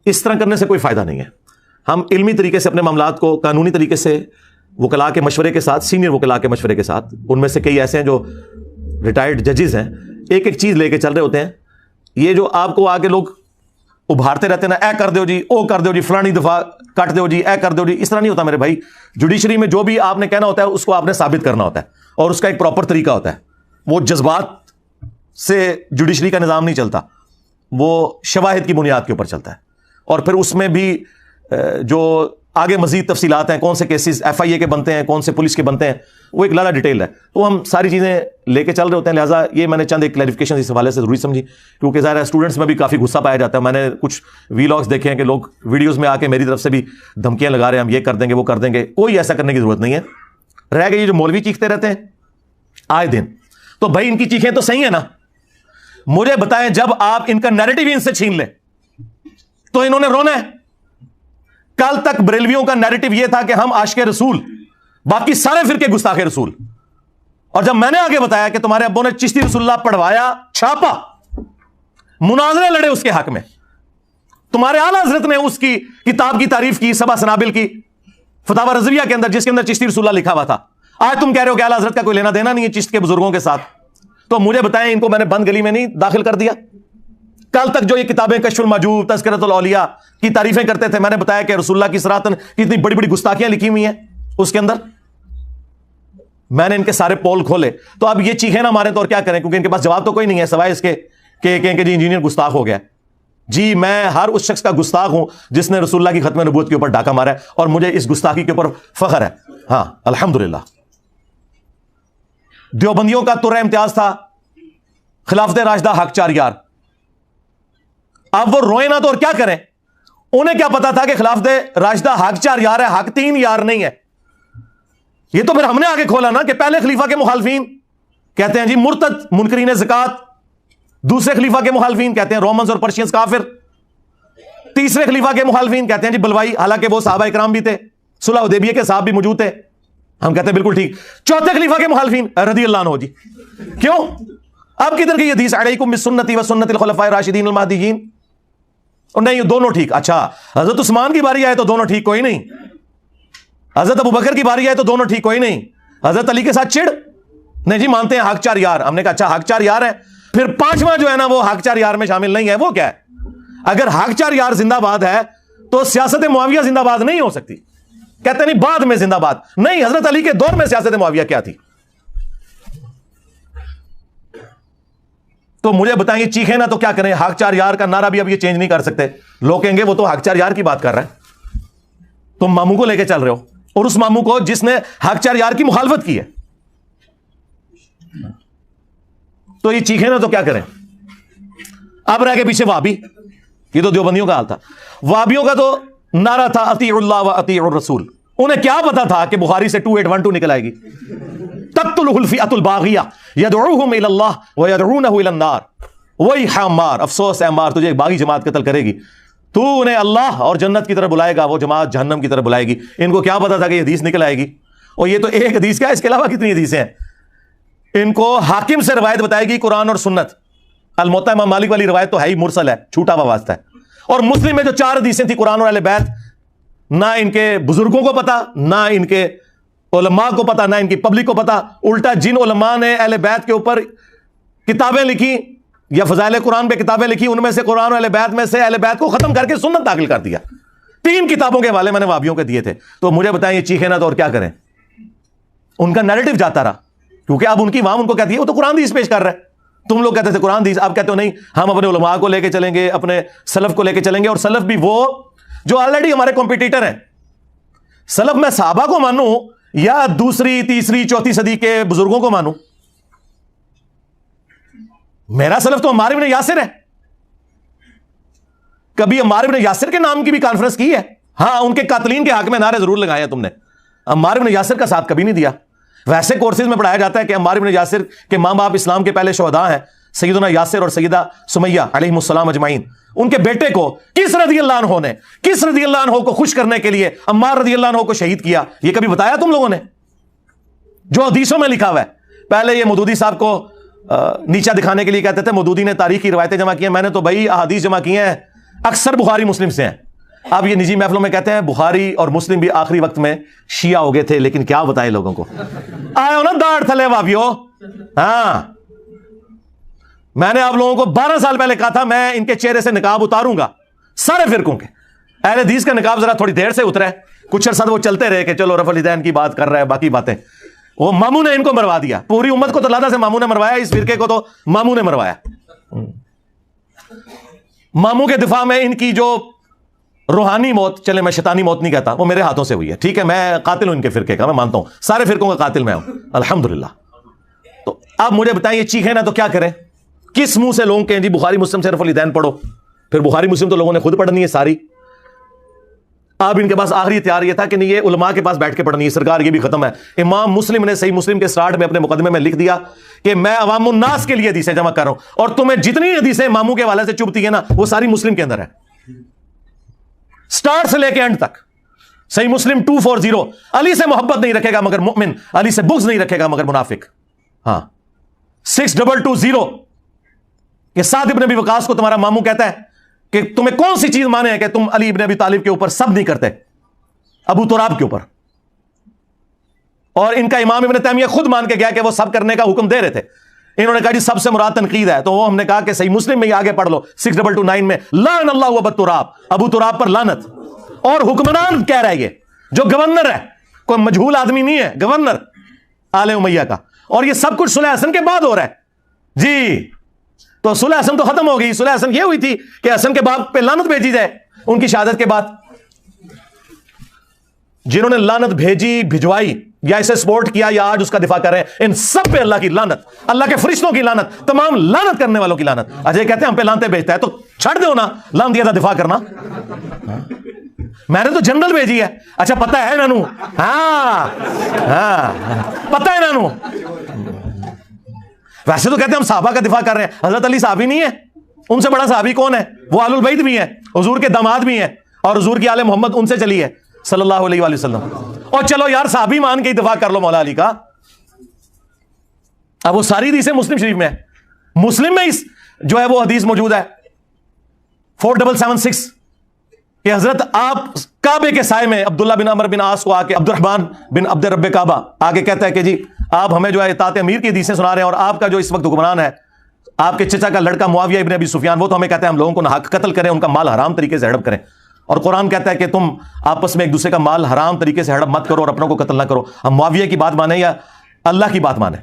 اس طرح کرنے سے کوئی فائدہ نہیں ہے. ہم علمی طریقے سے اپنے معاملات کو قانونی طریقے سے وکلاء کے مشورے کے ساتھ، سینئر وکلاء کے مشورے کے ساتھ، ان میں سے کئی ایسے ہیں جو ریٹائرڈ ججز ہیں، ایک ایک چیز لے کے چل رہے ہوتے ہیں. یہ جو آپ کو آگے لوگ ابھارتے رہتے ہیں نا، اے کر دو جی، او کر دو جی، فلانی دفعہ کٹ دو جی، اے کر دو جی، اس طرح نہیں ہوتا میرے بھائی. جوڈیشری میں جو بھی آپ نے کہنا ہوتا ہے اس کو آپ نے ثابت کرنا ہوتا ہے، اور اس کا ایک پراپر طریقہ ہوتا ہے. وہ جذبات سے جوڈیشری کا نظام نہیں چلتا، وہ شواہد کی بنیاد کے اوپر چلتا ہے. اور پھر اس میں بھی جو آگے مزید تفصیلات ہیں، کون سے کیسز FIA کے بنتے ہیں، کون سے پولیس کے بنتے ہیں، وہ ایک لالا ڈیٹیل ہے. تو ہم ساری چیزیں لے کے چل رہے ہوتے ہیں. لہٰذا یہ میں نے چند ایک کلیریفیکیشن اس حوالے سے ضروری سمجھی، کیونکہ ظاہر ہے اسٹوڈنٹس میں بھی کافی غصہ پایا جاتا ہے. میں نے کچھ ویلاگس دیکھے ہیں کہ لوگ ویڈیوز میں آ کے میری طرف سے بھی دھمکیاں لگا رہے ہیں، ہم یہ کر دیں گے، وہ کر دیں گے. کوئی ایسا کرنے کی ضرورت نہیں ہے. رہ گئے یہ جو مولوی چیختے رہتے ہیں آئے دن، تو بھائی ان کی چیخیں تو صحیح ہیں نا. مجھے بتائیں، جب آپ ان کا نیریٹو ان سے چھین لیں تو انہوں نے رونا ہے. کل تک بریلویوں کا نیریٹو یہ تھا کہ ہم عاشق رسول، باقی سارے فرقے گستاخ رسول. اور جب میں نے آگے بتایا کہ تمہارے ابوں نے چشتی رسول اللہ پڑھوایا، چھاپا، مناظرے لڑے اس کے حق میں، تمہارے اعلیٰ حضرت نے اس کی کتاب کی تعریف کی، سبع سنابل کی فتاوی رضویہ کے اندر، جس کے اندر چشتی رسول اللہ لکھا ہوا تھا. آج تم کہہ رہے ہو کہ اعلیٰ حضرت کا کوئی لینا دینا نہیں ہے چشت کے بزرگوں کے ساتھ. تو مجھے بتائیں، ان کو میں نے بند گلی میں نہیں داخل کر دیا؟ کل تک جو یہ کتابیں کشف المحجوب، تذکرۃ الاولیاء کی تعریفیں کرتے تھے، میں نے بتایا کہ رسول اللہ کی صراحتاً کتنی بڑی بڑی گستاخیاں لکھی ہوئی ہیں اس کے اندر. میں نے ان کے سارے پول کھولے. تو اب یہ چیخیں نہ ماریں تو اور کیا کریں، کیونکہ ان کے پاس جواب تو کوئی نہیں ہے سوائے اس کے کہ کہیں کہ جی انجینئر گستاخ ہو گیا. جی میں ہر اس شخص کا گستاخ ہوں جس نے رسول اللہ کی ختم نبوت کے اوپر ڈاکہ مارا ہے، اور مجھے اس گستاخی کے اوپر فخر ہے. ہاں الحمدللہ. دیوبندیوں کا ترہ امتیاز تھا خلافت راشدہ حق چار یار. اب وہ روئے نہ تو اور کیا کریں. انہیں کیا پتا تھا کہ خلافت راشدہ حق چار یار ہے، حق تین یار نہیں ہے. یہ تو پھر ہم نے آگے کھولا نا کہ پہلے خلیفہ کے مخالفین کہتے ہیں جی مرتد منکرین زکات، دوسرے خلیفہ کے مخالفین کہتے ہیں رومنز اور پرشینز کافر، تیسرے خلیفہ کے مخالفین کہتے ہیں جی بلوائی، حالانکہ وہ صحابہ اکرام بھی تھے، صلح حدیبیہ کے صاحب بھی موجود تھے. ہم کہتے ہیں بالکل ٹھیک. چوتھے خلیفہ کے مخالفین رضی اللہ عنہ جی. کیوں؟ اب کدھر گئی حدیث علیکم بسنتی و سنت الخلفاء الراشدین المہدیین؟ اور نہیں دونوں ٹھیک. اچھا حضرت عثمان کی باری آئے تو دونوں ٹھیک کوئی نہیں، حضرت ابوبکر کی باری آئے تو دونوں ٹھیک کوئی نہیں، حضرت علی کے ساتھ چڑ نہیں جی مانتے ہیں حق چار یار. ہم نے کہا اچھا حق چار یار ہے، پھر پانچواں جو ہے نا وہ حق چار یار میں شامل نہیں ہے. وہ کیا ہے؟ اگر حق چار یار زندہ باد ہے تو سیاست معاویہ زندہ باد نہیں ہو سکتی. کہتے نہیں بعد میں زندہ باد نہیں، حضرت علی کے دور میں سیاست معاویہ کیا تھی؟ تو مجھے بتائیں یہ چیخیں نا تو کیا کریں. حق چار یار کا نعرہ بھی اب یہ چینج نہیں کر سکتے. لوگ کہیں گے وہ تو حق چار یار کی بات کر رہا ہے، تم ماموں کو لے کے چل رہے ہو، اور اس ماموں کو جس نے حق چار یار کی مخالفت کی ہے. تو یہ چیخیں نا تو کیا کریں. اب رہ کے پیچھے وہابی. یہ تو دیوبندیوں کا حال تھا. وہابیوں کا تو نعرہ تھا اطیعوا اللہ و اطیعوا الرسول. انہیں کیا پتا تھا کہ بخاری سے 2812 نکل آئے گی. تقتلہ الفئۃ الباغیہ یدعوہم الی اللہ ویدعونہ الی النار. وہی عمار، افسوس ہے عمار، تجھے ایک باغی جماعت قتل کرے گی، تو انہیں اللہ اور جنت کی طرف بلائے گا، وہ جماعت جہنم کی طرف بلائے گی۔ ان کو کیا پتا تھا کہ یہ حدیث نکل آئے گی، اور یہ تو ایک حدیث کیا ہے، اس کے علاوہ کتنی حدیثیں ہیں۔ ان کو حاکم سے روایت بتائے گی، قرآن اور سنت، الموطا امام مالک والی روایت تو ہے ہی مرسل ہے، چھوٹا ہوا واسطہ ہے، اور مسلم میں جو 4 حدیثیں تھیں قرآن اور اہل بیت، نہ ان کے بزرگوں کو پتا، نہ ان کے علماء کو پتا، نہ ان کی پبلک کو پتا، الٹا جن علماء نے اہل بیت کے اوپر کتابیں لکھی یا فضائل قرآن پہ کتابیں لکھی، ان میں سے قرآن اور اہل بیت میں سے اہل بیت کو ختم کر کے سنت داخل کر دیا۔ 3 کتابوں کے حوالے میں نے وہابیوں کے دیے تھے، تو مجھے بتائیں یہ چیخے نہ تو اور کیا کریں۔ ان کا نیریٹو جاتا رہا، کیونکہ اب ان کی عوام ان کو کہتی ہے وہ تو قرآن حدیث پیش کر رہا ہے، تم لوگ کہتے تھے قرآن حدیث، آپ کہتے ہو نہیں ہم اپنے علماء کو لے کے چلیں گے، اپنے سلف کو لے کے چلیں گے، اور سلف بھی وہ جو آلریڈی ہمارے کمپیٹیٹر ہیں۔ سلف میں صحابہ کو مانوں یا دوسری تیسری چوتھی صدی کے بزرگوں کو مانوں؟ میرا سلف تو عمار بن یاسر ہے۔ کبھی عمار بن یاسر کے نام کی بھی کانفرنس کی ہے؟ ہاں، ان کے قاتلین کے حق میں نعرے ضرور لگائے ہیں تم نے، عمار بن یاسر کا ساتھ کبھی نہیں دیا۔ ویسے کورسز میں پڑھایا جاتا ہے کہ عمار بن یاسر کے ماں باپ اسلام کے پہلے شہداء ہیں، سیدنا یاسر اور سیدہ سمیہ علیہ السلام اجمعین۔ ان کے بیٹے کو کس رضی اللہ عنہ نے، کس رضی اللہ عنہ کو خوش کرنے کے لیے عمار رضی اللہ عنہ کو شہید کیا، یہ کبھی بتایا تم لوگوں نے؟ جو حدیثوں میں لکھا ہوا ہے۔ پہلے یہ مودودی صاحب کو نیچا دکھانے کے لیے کہتے تھے مودودی نے تاریخی روایتیں جمع کی ہیں، میں نے تو بھائی احادیث جمع کی ہیں، اکثر بخاری مسلم سے ہیں۔ اب یہ نجی محفلوں میں کہتے ہیں بخاری اور مسلم بھی آخری وقت میں شیعہ ہو گئے تھے، لیکن کیا بتائے لوگوں کو، آئے ہو نا داڑھ تھلے وابیو۔ ہاں، میں نے آپ لوگوں کو 12 سال پہلے کہا تھا میں ان کے چہرے سے نقاب اتاروں گا، سارے فرقوں کے۔ اہل حدیث کا نقاب ذرا تھوڑی دیر سے اترا ہے، کچھ عرصہ وہ چلتے رہے کہ چلو رفع الیدین کی بات کر رہا ہے، باقی باتیں۔ وہ ماموں نے ان کو مروا دیا، پوری امت کو تو لادہ سے ماموں نے مروایا، اس فرقے کو تو ماموں نے مروایا۔ ماموں کے دفاع میں ان کی جو روحانی موت، چلے میں شیطانی موت نہیں کہتا، وہ میرے ہاتھوں سے ہوئی ہے، ٹھیک ہے، میں قاتل ہوں ان کے فرقے کا، میں مانتا ہوں سارے فرقوں کا قاتل میں ہوں الحمدللہ۔ تو اب مجھے بتائیں یہ چیخیں نا تو کیا کریں؟ کس منہ سے لوگوں کے جی بخاری مسلم سے رفع الیدین پڑھو؟ پھر بخاری مسلم تو لوگوں نے خود پڑھنی ہے ساری۔ اب ان کے پاس آخری اختیار یہ تھا کہ نہیں، یہ علماء کے پاس بیٹھ کے پڑھنی ہے، سرکار یہ بھی ختم ہے۔ امام مسلم نے صحیح مسلم کے سٹارٹ میں اپنے مقدمے میں لکھ دیا کہ میں عوام الناس کے لیے حدیثیں جمع کر رہا ہوں، اور تمہیں جتنی حدیثیں ماموں کے حوالے سے چبھتی ہیں نا وہ ساری مسلم کے اندر ہے، سٹارٹ سے لے کے اینڈ تک۔ صحیح مسلم 240، علی سے محبت نہیں رکھے گا مگر مؤمن، علی سے بغض نہیں رکھے گا مگر منافق۔ ہاں 6220 کہ سعد ابن ابی وقاص کو تمہارا ماموں کہتا ہے کہ تمہیں کون سی چیز مانے ہے کہ تم علی ابن ابی طالب کے اوپر سب نہیں کرتے، ابو تراب کے اوپر۔ اور ان کا امام ابن تیمیہ خود مان کے گیا کہ وہ سب کرنے کا حکم دے رہے تھے۔ انہوں نے کہا جی سب سے مراد تنقید ہے، تو وہ ہم نے کہا کہ صحیح مسلم میں یہ آگے پڑھ لو 6229 میں، لعن اللہ ابو تراب، ابو تراب پر لعنت۔ اور حکمران کہہ رہا ہے یہ، جو گورنر ہے، کوئی مجہول آدمی نہیں ہے، گورنر آل امیہ کا، اور یہ سب کچھ صلح حسن کے بعد ہو رہا ہے جی۔ تو صلح حسن تو ختم ہو گئی، صلح حسن یہ ہوئی تھی کہ حسن کے باپ پہ لعنت بھیجی جائے ان کی شہادت کے بعد۔ جنہوں نے لعنت بھیجی، بھجوائی، یا اسے سپورٹ کیا، یا آج اس کا دفاع کر رہے ہیں، ان سب پہ اللہ کی لعنت، اللہ کے فرشتوں کی لعنت، تمام لعنت کرنے والوں کی لعنت۔ اجے کہتے ہیں ہم پہ لعنتیں بھیجتا ہے، تو چھڑ دو نا لعنت دیا تھا دفاع کرنا۔ میں نے تو جنرل بھیجی ہے، اچھا پتہ ہے نانو، ہاں پتہ ہے نانو۔ ویسے تو کہتے ہیں ہم صحابہ کا دفاع کر رہے ہیں، حضرت علی صحابی نہیں ہے؟ ان سے بڑا صحابی کون ہے؟ وہ آل البیت بھی ہیں، حضور کے داماد بھی ہیں، اور حضور کی آل محمد ان سے چلی ہے صلی اللہ علیہ وآلہ وسلم۔ اور چلو یار صحابی مان کے ہی دفاع کر لو مولا علی کا۔ اب وہ ساری حدیثیں مسلم شریف میں ہے، مسلم میں اس جو ہے وہ حدیث موجود ہے 4776 کہ حضرت آپ کعبے کے سائے میں عبداللہ بن عمر بن عاص کو آ کے عبد الرحمن بن عبد رب کعبہ آگے کہتا ہے کہ جی آپ ہمیں جو ہے اطاعت امیر کی حدیثیں سنا رہے ہیں، اور آپ کا جو اس وقت حکمران ہے آپ کے چچا کا لڑکا معاویہ ابن ابی سفیان، وہ تو ہمیں کہتا ہے ہم لوگوں کو ناحق قتل کریں، ان کا مال حرام طریقے سے ہڑپ کریں، اور قرآن کہتا ہے کہ تم آپس میں ایک دوسرے کا مال حرام طریقے سے ہڑپ مت کرو اور اپنوں کو قتل نہ کرو۔ ہم معاویہ کی بات مانیں یا اللہ کی بات مانیں؟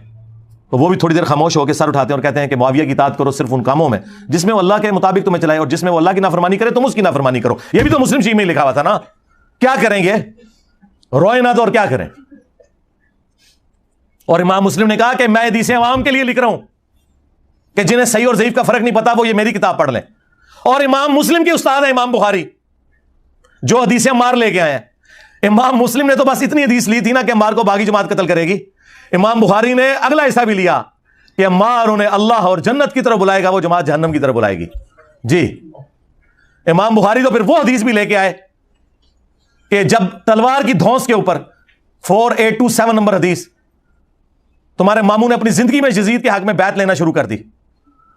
تو وہ بھی تھوڑی دیر خاموش ہو کے سر اٹھاتے ہیں اور کہتے ہیں کہ معاویہ کی اطاعت کرو صرف ان کاموں میں جس میں وہ اللہ کے مطابق تمہیں چلائے، اور جس میں وہ اللہ کی نافرمانی کرے تم اس کی نافرمانی کرو۔ یہ بھی تو مسلم شریف میں لکھا ہوا تھا نا، کیا کریں گے؟ روئے نہ تو اور کیا کریں؟ اور امام مسلم نے کہا کہ میں حدیثیں عوام کے لیے لکھ رہا ہوں کہ جنہیں صحیح اور ضعیف کا فرق نہیں پتا وہ یہ میری کتاب پڑھ لیں۔ اور امام مسلم کے استاد ہے امام بخاری جو حدیثیں عمار لے کے آئے ہیں۔ امام مسلم نے تو بس اتنی حدیث لی تھی نا کہ عمار کو باغی جماعت قتل کرے گی، امام بخاری نے اگلا حصہ بھی لیا کہ ماں انہیں اللہ اور جنت کی طرف بلائے گا، وہ جماعت جہنم کی طرف بلائے گی. جی امام بخاری تو پھر وہ حدیث بھی لے کے آئے کہ جب تلوار کی دھونس کے اوپر 4827 نمبر حدیث، تمہارے ماموں نے اپنی زندگی میں یزید کے حق میں بیعت لینا شروع کر دی،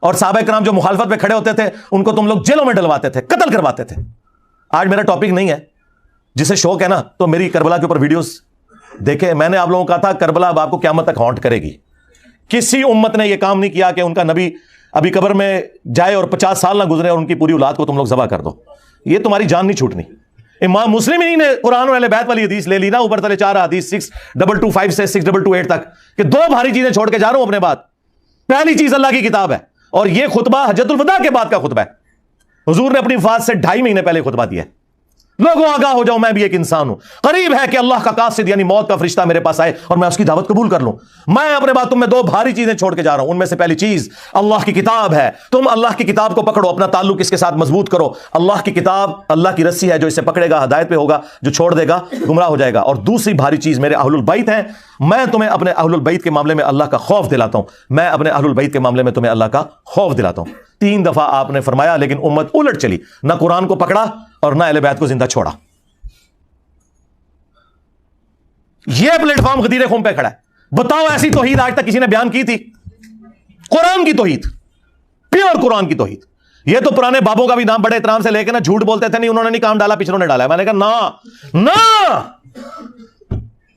اور صحابہ کرام جو مخالفت پہ کھڑے ہوتے تھے ان کو تم لوگ جیلوں میں ڈلواتے تھے، قتل کرواتے تھے. آج میرا ٹاپک نہیں ہے، جسے شوق ہے نا تو میری کربلا کے اوپر ویڈیوز دیکھیں. میں نے آپ لوگوں کو کہا تھا کربلا اب آپ کو قیامت تک ہانٹ کرے گی. کسی امت نے یہ کام نہیں کیا کہ ان کا نبی ابھی قبر میں جائے اور 50 سال نہ گزرے اور ان کی پوری اولاد کو تم لوگ ذبح کر دو. یہ تمہاری جان نہیں چھوٹنی. امام مسلم ہی نے قرآن اور اہل بیت والی حدیث لے لی نا، اوپر تلے 4 حدیث 6225 سے 6228 تک، کہ 2 بھاری چیزیں چھوڑ کے جا رہا ہوں اپنے بات. پہلی چیز اللہ کی کتاب ہے، اور یہ خطبہ حجۃ الوداع کے بعد کا خطبہ ہے. حضور نے اپنی وفات سے 2.5 مہینے پہلے خطبہ دیا ہے. لوگوں آگاہ ہو جاؤ، میں بھی ایک انسان ہوں، قریب ہے کہ اللہ کا قاصد یعنی موت کا فرشتہ میرے پاس آئے اور میں اس کی دعوت قبول کر لوں. میں اپنے بات تم میں 2 بھاری چیزیں چھوڑ کے جا رہا ہوں. ان میں سے پہلی چیز اللہ کی کتاب ہے. تم اللہ کی کتاب کو پکڑو، اپنا تعلق اس کے ساتھ مضبوط کرو. اللہ کی کتاب اللہ کی رسی ہے، جو اسے پکڑے گا ہدایت پہ ہوگا، جو چھوڑ دے گا گمراہ ہو جائے گا. اور دوسری بھاری چیز میرے اہل البیت ہیں. میں تمہیں اپنے اہل البیت کے معاملے میں اللہ کا خوف دلاتا ہوں. میں اپنے اہل البیت کے معاملے میں تمہیں اللہ کا خوف دلاتا ہوں. 3 دفعہ آپ نے فرمایا، لیکن امت الٹ چلی، نہ قرآن کو پکڑا اور نہ اہل بیت کو زندہ چھوڑا. یہ پلیٹ فارم غدیر خون پہ کھڑا ہے. بتاؤ ایسی توحید آج تک کسی نے بیان کی تھی؟ قرآن کی توحید، پیور قرآن کی توحید. یہ تو پرانے بابوں کا بھی نام بڑے احترام سے لے کے نا جھوٹ بولتے تھے، نہیں انہوں نے نہیں کام ڈالا، پچھلوں نے ڈالا. میں نے کہا نا،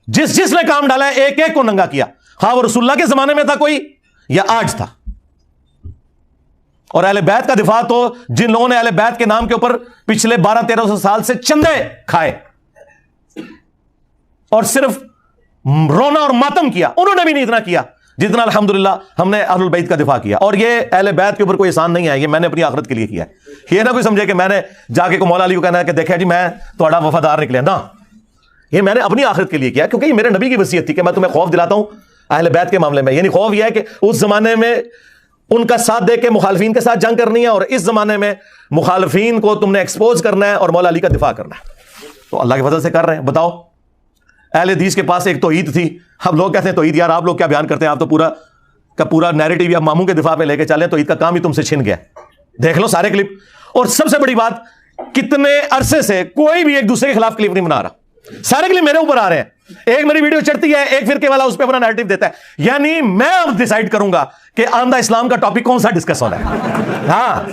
جس نے کام ڈالا ہے ایک ایک کو ننگا کیا، ہاں وہ رسول اللہ کے زمانے میں تھا کوئی یا آج تھا. اور اہل بیت کا دفاع تو جن لوگوں نے اہل بیت کے نام کے اوپر پچھلے 1200-1300 سال سے چندے کھائے اور صرف رونا اور ماتم کیا، انہوں نے بھی نہیں اتنا کیا جتنا الحمدللہ ہم نے اہل البیت کا دفاع کیا. اور یہ اہل بیت کے اوپر کوئی احسان نہیں ہے، یہ میں نے اپنی آخرت کے لیے کیا ہے. یہ نہ کوئی سمجھے کہ میں نے جا کے مولا علی کو کہنا ہے کہ دیکھیں جی میں تھوڑا وفادار نکلے. نہ، یہ میں نے اپنی آخرت کے لیے کیا، کیونکہ یہ میرے نبی کی وصیت تھی کہ میں تمہیں خوف دلاتا ہوں اہل بیت کے معاملے میں. یعنی خوف یہ ہے کہ اس زمانے میں ان کا ساتھ دے کے مخالفین کے ساتھ جنگ کرنی ہے، اور اس زمانے میں مخالفین کو تم نے ایکسپوز کرنا ہے اور مولا علی کا دفاع کرنا ہے. تو اللہ کے فضل سے کر رہے ہیں. بتاؤ، اہل حدیث کے پاس ایک توحید تھی. اب لوگ کہتے ہیں توحید، یار آپ لوگ کیا بیان کرتے ہیں، آپ تو پورا کا پورا نیریٹو یا ماموں کے دفاع پہ لے کے چلے. توحید کا کام ہی تم سے چھن گیا. دیکھ لو سارے کلپ. اور سب سے بڑی بات، کتنے عرصے سے کوئی بھی ایک دوسرے کے خلاف کلپ نہیں بنا رہا. سارے کلپ میرے اوپر آ رہے ہیں. ایک میری ویڈیو چڑھتی ہے، ایک فرقے والا اس پہ اپنا نیریٹو دیتا ہے. یعنی میں اب ڈیسائیڈ کروں گا کہ آندہ اسلام کا ٹاپک کون سا ڈسکس ہونا ہے. ہاں،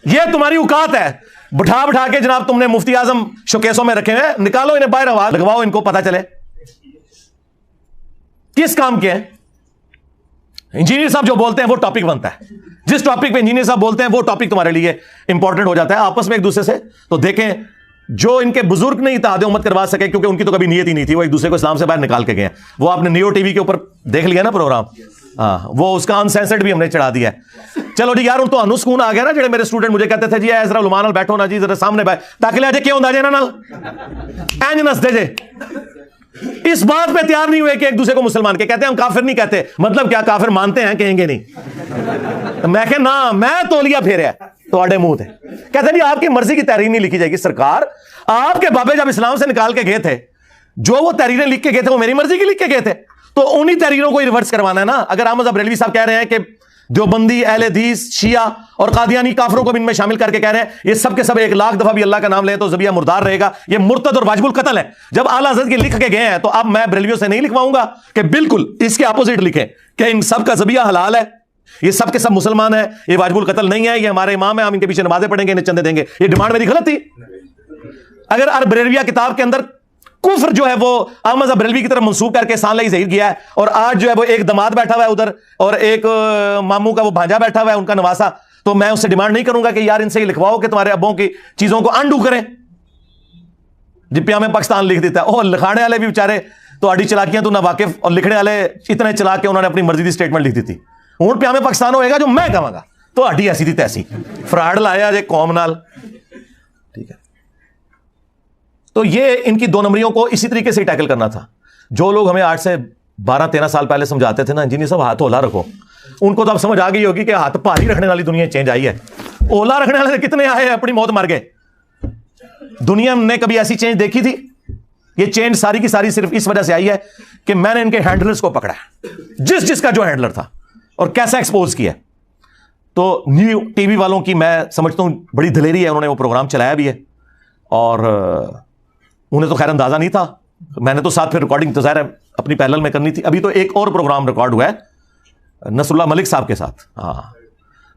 یہ تمہاری اوقات ہے. بٹھا کے جناب تم نے مفتی اعظم شوکیسوں میں رکھے ہیں، نکالو انہیں باہر، آواز لگواؤ، ان کو پتا چلے کس کام کے ہیں. انجینئر صاحب جو بولتے ہیں وہ ٹاپک بنتا ہے. جس ٹاپک پہ انجینئر صاحب بولتے ہیں وہ ٹاپک تمہارے لیے امپورٹنٹ ہو جاتا ہے. آپس میں ایک دوسرے سے تو دیکھیں، جو ان کے بزرگ نہیں اتحاد امت کروا سکے کیونکہ ان کی تو کبھی نیت ہی نہیں تھی، وہ ایک دوسرے کو اسلام سے باہر نکال کے گئے. وہ آپ نے نیو ٹی وی کے اوپر دیکھ لیا نا پروگرام، ہاں وہ اس کا انسینسرڈ بھی ہم نے چڑھا دیا ہے. چلو جی یار، ان تو انو سکون آ گیا نا. جڑے میرے اسٹوڈنٹ مجھے کہتے تھے جی اے ذرا علماء نال بیٹھو نا جی، ذرا سامنے بیٹھ تاکہ لے کیوں ہوندا جے انہاں نال اینج نس دے جے. اس بات پہ تیار نہیں ہوئے کہ ایک دوسرے کو مسلمان کے کہتے ہیں. ہم کافر نہیں کہتے. مطلب کیا کافر مانتے ہیں؟ کہیں گے نہیں. میں کہ نہ، میں تولیہ پھیریا تواڈے منہ تے. کہتے ہیں جی آپ کی مرضی کی تحریر نہیں لکھی جائے گی. سرکار، آپ کے بابے جب اسلام سے نکال کے گئے تھے، جو وہ تحریریں لکھ کے گئے تھے وہ میری مرضی کی لکھ کے گئے تھے. تو انہی تحریروں کو ریورس کروانا ہے نا. اگر احمد بریلوی صاحب کہہ رہے ہیں کہ دیوبندی، اہل حدیث، شیعہ اور قادیانی کافروں کو بھی ان میں شامل کر کے کہہ رہے ہیں یہ سب کے سب 1,00,000 دفعہ بھی اللہ کا نام لیں تو ذبیحہ مردار رہے گا، یہ مرتد اور واجب القتل ہے. جب اعلیٰ حضرت کے لکھ کے گئے ہیں تو اب میں بریلویوں سے نہیں لکھواؤں گا کہ بالکل اس کے اپوزٹ لکھیں کہ ان سب کا ذبیحہ حلال ہے، یہ سب کے سب مسلمان ہیں، یہ واجب القتل نہیں ہے، یہ ہمارے امام ہیں، ہم ان کے پیچھے نمازیں پڑھیں گے، انہیں چندے دیں گے. یہ ڈیمانڈ میری غلط تھی. اگر بریلویہ کتاب کے اندر کفر جو ہے وہ احمد بریلوی کی طرف منسوب کر کے سان لائی ظہیر کیا ہے، اور آج جو ہے وہ ایک دماد بیٹھا ہوا ہے ادھر اور ایک ماموں کا وہ بھانجا بیٹھا ہوا ہے ان کا نواسا، تو میں اس سے ڈیمانڈ نہیں کروں گا کہ یار ان سے یہ لکھواؤ کہ تمہارے ابوں کی چیزوں کو انڈو کریں. جپیا میں پاکستان لکھ دیتا ہے. اور لکھانے والے بھی بیچارے تو اڈی چلاکیاں تو نہ واقف، اور لکھنے والے اتنے چلا کے انہوں نے اپنی مرضی کی سٹیٹمنٹ لکھ دی تھی. ہوں پیامے پاکستان ہوئے گا جو میں کہاں گا تو اڈی ایسی تھی تیسی فراڈ لایا جے قوم نال. ٹھیک ہے، تو یہ ان کی 2 نمبریوں کو اسی طریقے سے ٹیکل کرنا تھا. جو لوگ ہمیں 8 سے 12-13 سال پہلے سمجھاتے تھے نا انجینئر صاحب ہاتھ اولا رکھو، ان کو تو اب سمجھ آ گئی ہوگی کہ ہاتھ بھاری رکھنے والی دنیا چینج آئی ہے. اولا رکھنے والے کتنے آئے اپنی موت مر گئے. دنیا نے کبھی ایسی چینج دیکھی تھی؟ یہ چینج ساری کی ساری صرف اس وجہ سے آئی ہے کہ میں نے ان کے ہینڈلرز کو پکڑا ہے. جس کا جو ہینڈلر تھا اور کیسا ایکسپوز کیا. تو نیو ٹی وی والوں کی میں سمجھتا ہوں بڑی دلیری ہے, انہوں نے وہ پروگرام چلایا بھی ہے, اور انہیں تو خیر اندازہ نہیں تھا. میں نے تو ساتھ پھر ریکارڈنگ تو ظاہر ہے اپنی پیرلل میں کرنی تھی. ابھی تو ایک اور پروگرام ریکارڈ ہوا ہے نصر اللہ ملک صاحب کے ساتھ, ہاں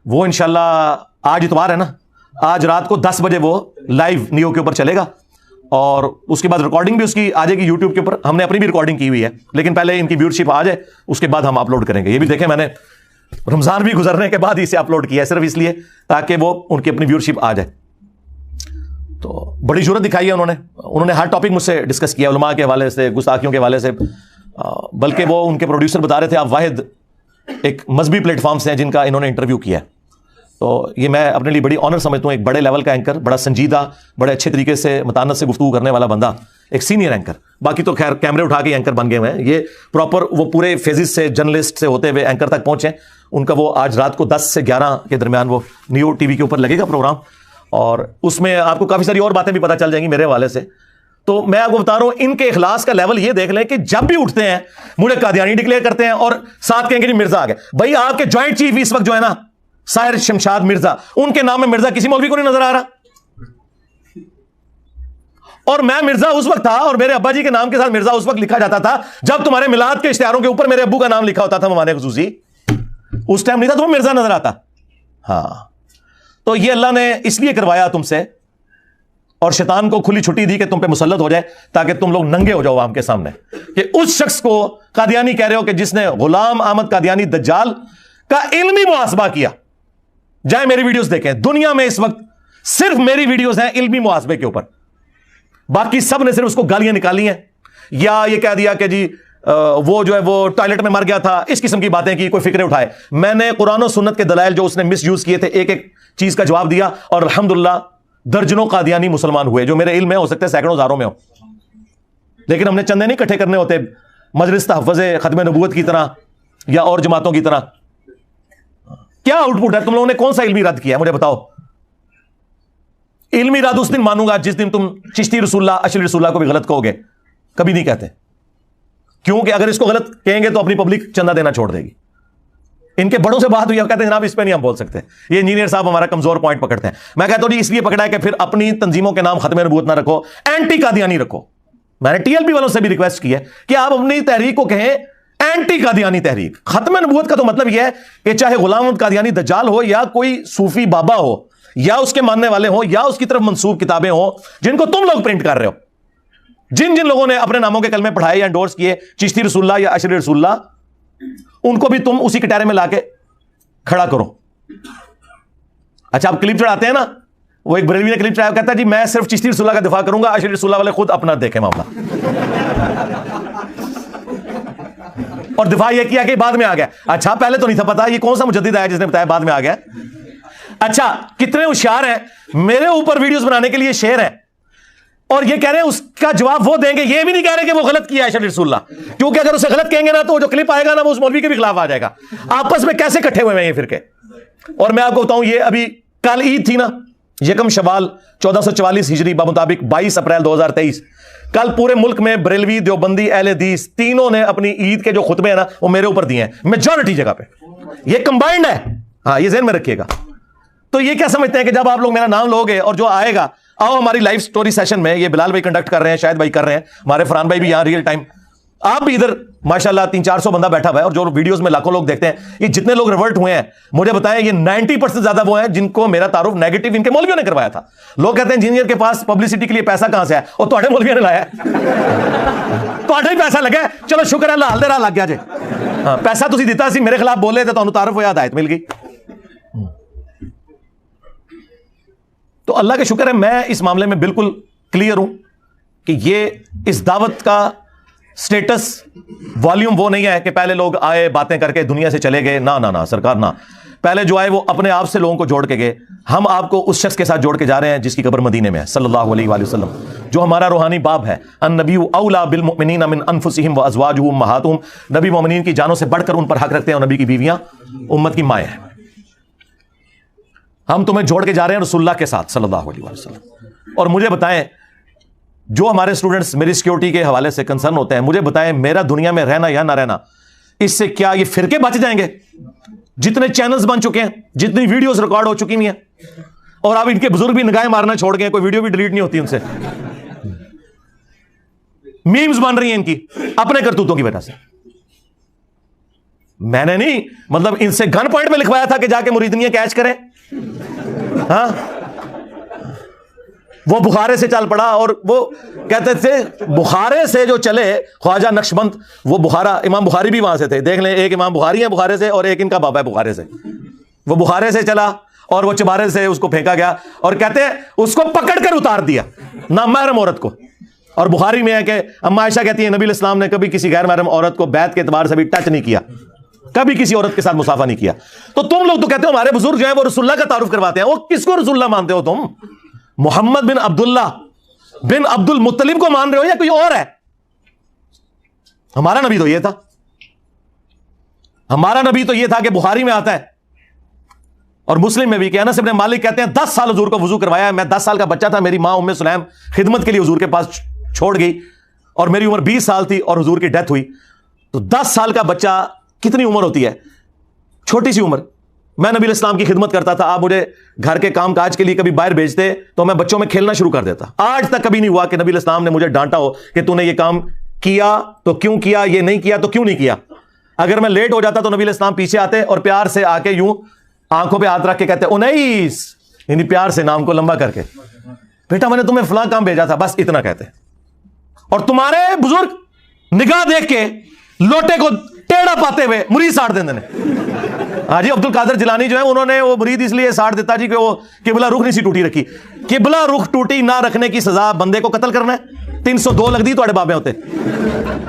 وہ انشاءاللہ آج اتوار ہے نا, آج رات کو 10 بجے وہ لائیو نیو کے اوپر چلے گا, اور اس کے بعد ریکارڈنگ بھی اس کی آ جائے گی یوٹیوب کے اوپر. ہم نے اپنی بھی ریکارڈنگ کی ہوئی ہے, لیکن پہلے ان کی ویورشپ آ جائے, اس کے بعد ہم اپلوڈ کریں گے. یہ بھی دیکھیں میں نے رمضان بھی گزرنے کے بعد اسے اپلوڈ کیا ہے, صرف اس لیے تاکہ وہ ان کی اپنی ویورشپ آ جائے. تو بڑی جرت دکھائی ہے انہوں نے ہر ٹاپک مجھ سے ڈسکس کیا, علماء کے حوالے سے, گستاخیوں کے حوالے سے, بلکہ وہ ان کے پروڈیوسر بتا رہے تھے آپ واحد ایک مذہبی پلیٹ فارم سے ہیں جن کا انہوں نے انٹرویو کیا ہے. تو یہ میں اپنے لیے بڑی آنر سمجھتا ہوں, ایک بڑے لیول کا اینکر, بڑا سنجیدہ, بڑے اچھے طریقے سے متانت سے گفتگو کرنے والا بندہ, ایک سینئر اینکر. باقی تو خیر کیمرے اٹھا کے اینکر بن گئے ہوئے ہیں, یہ پراپر وہ پورے فیزز سے جرنلسٹ سے ہوتے ہوئے اینکر تک پہنچے. ان کا وہ آج رات کو 10 سے 11 کے درمیان وہ نیو ٹی وی کے اوپر لگے گا پروگرام, اور اس میں آپ کو کافی ساری اور باتیں بھی پتہ چل جائیں گی میرے حوالے سے. تو میں آپ کو بتا رہا ہوں ان کے اخلاص کا لیول یہ دیکھ لیں کہ جب بھی اٹھتے ہیں مجھے قادیانی ڈکلیئر کرتے ہیں اور ساتھ کہیں گے جی مرزا آ گئے. بھائی آپ کے جوائنٹ چیف اس وقت جو ہے نا ساحر شمشاد مرزا, ان کے نام میں مرزا کسی مولوی کو نہیں نظر آ رہا. اور میں مرزا اس وقت تھا, اور میرے ابا جی کے نام کے ساتھ مرزا اس وقت لکھا جاتا تھا جب تمہارے میلاد کے اشتہاروں کے اوپر میرے ابو کا نام لکھا ہوتا تھا مہمان خصوصی. اس ٹائم نہیں تھا تمہیں مرزا نظر آتا. ہاں تو یہ اللہ نے اس لیے کروایا تم سے, اور شیطان کو کھلی چھٹی دی کہ تم پہ مسلط ہو جائے تاکہ تم لوگ ننگے ہو جاؤ عوام کے سامنے, کہ اس شخص کو قادیانی کہہ رہے ہو کہ جس نے غلام احمد قادیانی دجال کا علمی محاسبہ کیا. جائیں میری ویڈیوز دیکھیں, دنیا میں اس وقت صرف میری ویڈیوز ہیں علمی محاسبے کے اوپر, باقی سب نے صرف اس کو گالیاں نکالی ہیں, یا یہ کہہ دیا کہ جی وہ جو ہے وہ ٹوائلٹ میں مر گیا تھا, اس قسم کی باتیں کی, کوئی فکرے اٹھائے. میں نے قرآن و سنت کے دلائل جو اس نے مس یوز کیے تھے ایک ایک چیز کا جواب دیا, اور الحمدللہ درجنوں قادیانی مسلمان ہوئے, جو میرے علم میں ہو سکتے ہیں سینکڑوں ہزاروں میں ہو. لیکن ہم نے چندے نہیں اکٹھے کرنے ہوتے مجلس تحفظ ختم نبوت کی طرح یا اور جماعتوں کی طرح. کیا آؤٹ پٹ ہے؟ تم لوگوں نے کون سا علمی رد کیا مجھے بتاؤ. علمی رد اس دن مانوں گا جس دن تم چشتی رسول اللہ اشری رسول اللہ کو بھی غلط کہو گے. کبھی نہیں کہتے, کیونکہ اگر اس کو غلط کہیں گے تو اپنی پبلک چندہ دینا چھوڑ دے گی. ان کے بڑوں سے بات ہوئی, کہتے ہیں جناب اس پہ نہیں ہم بول سکتے, یہ انجینئر صاحب ہمارا کمزور پوائنٹ پکڑتے ہیں. میں کہتا ہوں جی اس لیے پکڑا ہے کہ پھر اپنی تنظیموں کے نام ختم نبوت نہ رکھو, اینٹی قادیانی رکھو. میں نے ٹی ایل پی والوں سے بھی ریکویسٹ کی ہے کہ آپ اپنی تحریک کو کہیں اینٹی قادیانی تحریک. ختم نبوت کا تو مطلب یہ ہے کہ چاہے غلام احمد قادیانی دجال ہو, یا کوئی صوفی بابا ہو, یا اس کے ماننے والے ہوں, یا اس کی طرف منسوب کتابیں ہوں جن کو تم لوگ پرنٹ کر رہے ہو, جن لوگوں نے اپنے ناموں کے کلمے پڑھائے یا انڈورس کیے, چشتی رسول اللہ یا اشری رسول اللہ, ان کو بھی تم اسی کٹہرے میں لا کے کھڑا کرو. اچھا آپ کلپ چڑھاتے ہیں نا, وہ ایک بریلوی نے کلپ چڑھایا, کہتا ہے جی میں صرف چشتی رسول اللہ کا دفاع کروں گا, اشری رسول اللہ والے خود اپنا دیکھیں معاملہ. اور دفاع یہ کیا کہ بعد میں آ گیا. اچھا پہلے تو نہیں تھا پتا, یہ کون سا مجدد آیا جس نے بتایا بعد میں آ گیا. اچھا کتنے ہوشیار ہیں, میرے اوپر ویڈیوز بنانے کے لیے شیر ہیں, اور یہ کہہ رہے ہیں اس کا جواب وہ دیں گے, یہ بھی نہیں کہہ رہے کہ وہ غلط کیا ہے اشری رسول اللہ, کیونکہ اگر اسے غلط کہیں گے نا تو جو کلپ آئے گا نا وہ اس مولوی کے بھی خلاف آ جائے گا. آپس میں کیسے کٹھے ہوئے ہیں یہ فرقے. اور میں آپ کو بتاؤں, یہ ابھی کل عید تھی نا, 1 شوال 1444 ہجری بمطابق 22 اپریل 2023, کل پورے ملک میں بریلوی, دیوبندی, اہل حدیث تینوں نے اپنی عید کے جو خطبے ہیں نا وہ میرے اوپر دیے ہیں, میجورٹی جگہ پہ. یہ کمبائنڈ ہے, ہاں یہ ذہن میں رکھیے گا. تو یہ کیا سمجھتے ہیں کہ جب آپ لوگ میرا نام لوگے اور جو آئے گا, آؤ ہماری لائیو سٹوری سیشن میں, یہ بلال بھائی کنڈکٹ کر رہے ہیں, شاہد بھائی کر رہے ہیں, ہمارے فرحان بھائی بھی یہاں ریئل ٹائم, آپ بھی ادھر ماشاءاللہ 300-400 بندہ بیٹھا ہوا ہے, اور جو ویڈیوز میں لاکھوں لوگ دیکھتے ہیں, یہ جتنے لوگ ریورٹ ہوئے ہیں مجھے بتائیں یہ 90% زیادہ وہ ہیں جن کو میرا تعارف نیگیٹو ان کے مولویوں نے کروایا تھا. لوگ کہتے ہیں انجینئر کے پاس پبلسٹی کے لیے پیسہ کہاں سے ہے, اور تہاڈے مولویوں نے لایا ہے. تہاڈے ہی پیسہ لگا ہے, چلو شکر ہے اللہ ہل دے راہ لگ گیا جی. ہاں پیسہ تسی دیتا سی, میرے خلاف بولے تو تانوں تعارف ہویا, ہدایت مل گئی. تو اللہ کا شکر ہے میں اس معاملے میں بالکل کلیئر ہوں کہ یہ اس دعوت کا سٹیٹس والیوم وہ نہیں ہے کہ پہلے لوگ آئے باتیں کر کے دنیا سے چلے گئے. نہ سرکار نہ, پہلے جو آئے وہ اپنے آپ سے لوگوں کو جوڑ کے گئے. ہم آپ کو اس شخص کے ساتھ جوڑ کے جا رہے ہیں جس کی قبر مدینے میں ہے صلی اللہ علیہ وآلہ وسلم, جو ہمارا روحانی باب ہے. النبی اولا بالمؤمنین من انفسہم وازواجہ امہاتہم, نبی مومنین کی جانوں سے بڑھ کر ان پر حق رکھتے ہیں, اور نبی کی بیویاں امت کی مائیں ہیں. ہم تمہیں جوڑ کے جا رہے ہیں رسول اللہ کے ساتھ صلی اللہ علیہ وسلم. اور مجھے بتائیں, جو ہمارے اسٹوڈنٹس میری سیکیورٹی کے حوالے سے کنسرن ہوتے ہیں, مجھے بتائیں میرا دنیا میں رہنا یا نہ رہنا اس سے کیا یہ فرقے بچ جائیں گے؟ جتنے چینلز بن چکے ہیں، جتنی ویڈیوز ریکارڈ ہو چکی ہیں، اور اب ان کے بزرگ بھی نگاہیں مارنا چھوڑ گئے، کوئی ویڈیو بھی ڈیلیٹ نہیں ہوتی ان سے، میمز بن رہی ہیں ان کی اپنے کرتوتوں کی وجہ سے۔ میں نے نہیں مطلب ان سے گن پوائنٹ میں لکھوایا تھا کہ جا کے مریدنیاں کیچ کریں، ہاں وہ بخارے سے چل پڑا، اور وہ کہتے تھے بخارے سے جو چلے خواجہ نقشبند، وہ بخارا امام بخاری بھی وہاں سے تھے، دیکھ لیں ایک امام بخاری ہے بخارے سے اور ایک ان کا بابا ہے بخارے سے، وہ بخارے سے چلا اور وہ چبارے سے اس کو پھینکا گیا، اور کہتے ہیں اس کو پکڑ کر اتار دیا نامحرم عورت کو۔ اور بخاری میں ہے کہ اما عائشہ کہتی ہے نبی علیہ السلام نے کبھی کسی غیر محرم عورت کو بیعت کے اعتبار سے بھی ٹچ نہیں کیا، کبھی کسی عورت کے ساتھ مصافحہ نہیں کیا۔ تو تم لوگ تو کہتے ہو ہمارے بزرگ جو ہیں وہ رسول اللہ کا تعارف کرواتے ہیں، وہ کس کو رسول اللہ مانتے ہو تم؟ محمد بن عبداللہ بن عبد المطلب کو مان رہے ہو یا کوئی اور ہے؟ ہمارا نبی تو یہ تھا، ہمارا نبی تو یہ تھا کہ بخاری میں آتا ہے اور مسلم میں بھی کہ انس بن مالک کہتے ہیں 10 سال حضور کو وضو کروایا ہے، میں 10 سال کا بچہ تھا، میری ماں ام سلیم خدمت کے لیے حضور کے پاس چھوڑ گئی اور میری عمر 20 سال تھی اور حضور کی ڈیتھ ہوئی۔ تو 10 سال کا بچہ کتنی عمر ہوتی ہے؟ چھوٹی سی عمر۔ میں نبی علیہ السلام کی خدمت کرتا تھا، آپ مجھے گھر کے کام کاج کے لیے کبھی باہر بھیجتے تو میں بچوں میں کھیلنا شروع کر دیتا۔ آج تک کبھی نہیں ہوا کہ نبی علیہ السلام نے مجھے ڈانٹا ہو کہ تو نے یہ کام کیا تو کیوں کیا، یہ نہیں کیا تو کیوں نہیں کیا۔ اگر میں لیٹ ہو جاتا تو نبی علیہ السلام پیچھے آتے اور پیار سے آ کے یوں آنکھوں پہ ہاتھ رکھ کے کہتے انیس، یعنی پیار سے نام کو لمبا کر کے، بیٹا میں نے تمہیں فلاں کام بھیجا تھا، بس اتنا کہتے۔ اور تمہارے بزرگ نگاہ دیکھ کے لوٹے کو ٹیڑھا پاتے ہوئے مرید ساڑ دیندے نے۔ حاجی عبد القادر جیلانی جو ہے انہوں نے وہ مرید اس لیے ساڑ دیتا جی کہ وہ قبلہ رخ نہیں سی ٹوٹی رکھی۔ قبلہ رخ ٹوٹی نہ رکھنے کی سزا بندے کو قتل کرنا ہے؟ 302 لگ دی تو بابے ہوتے،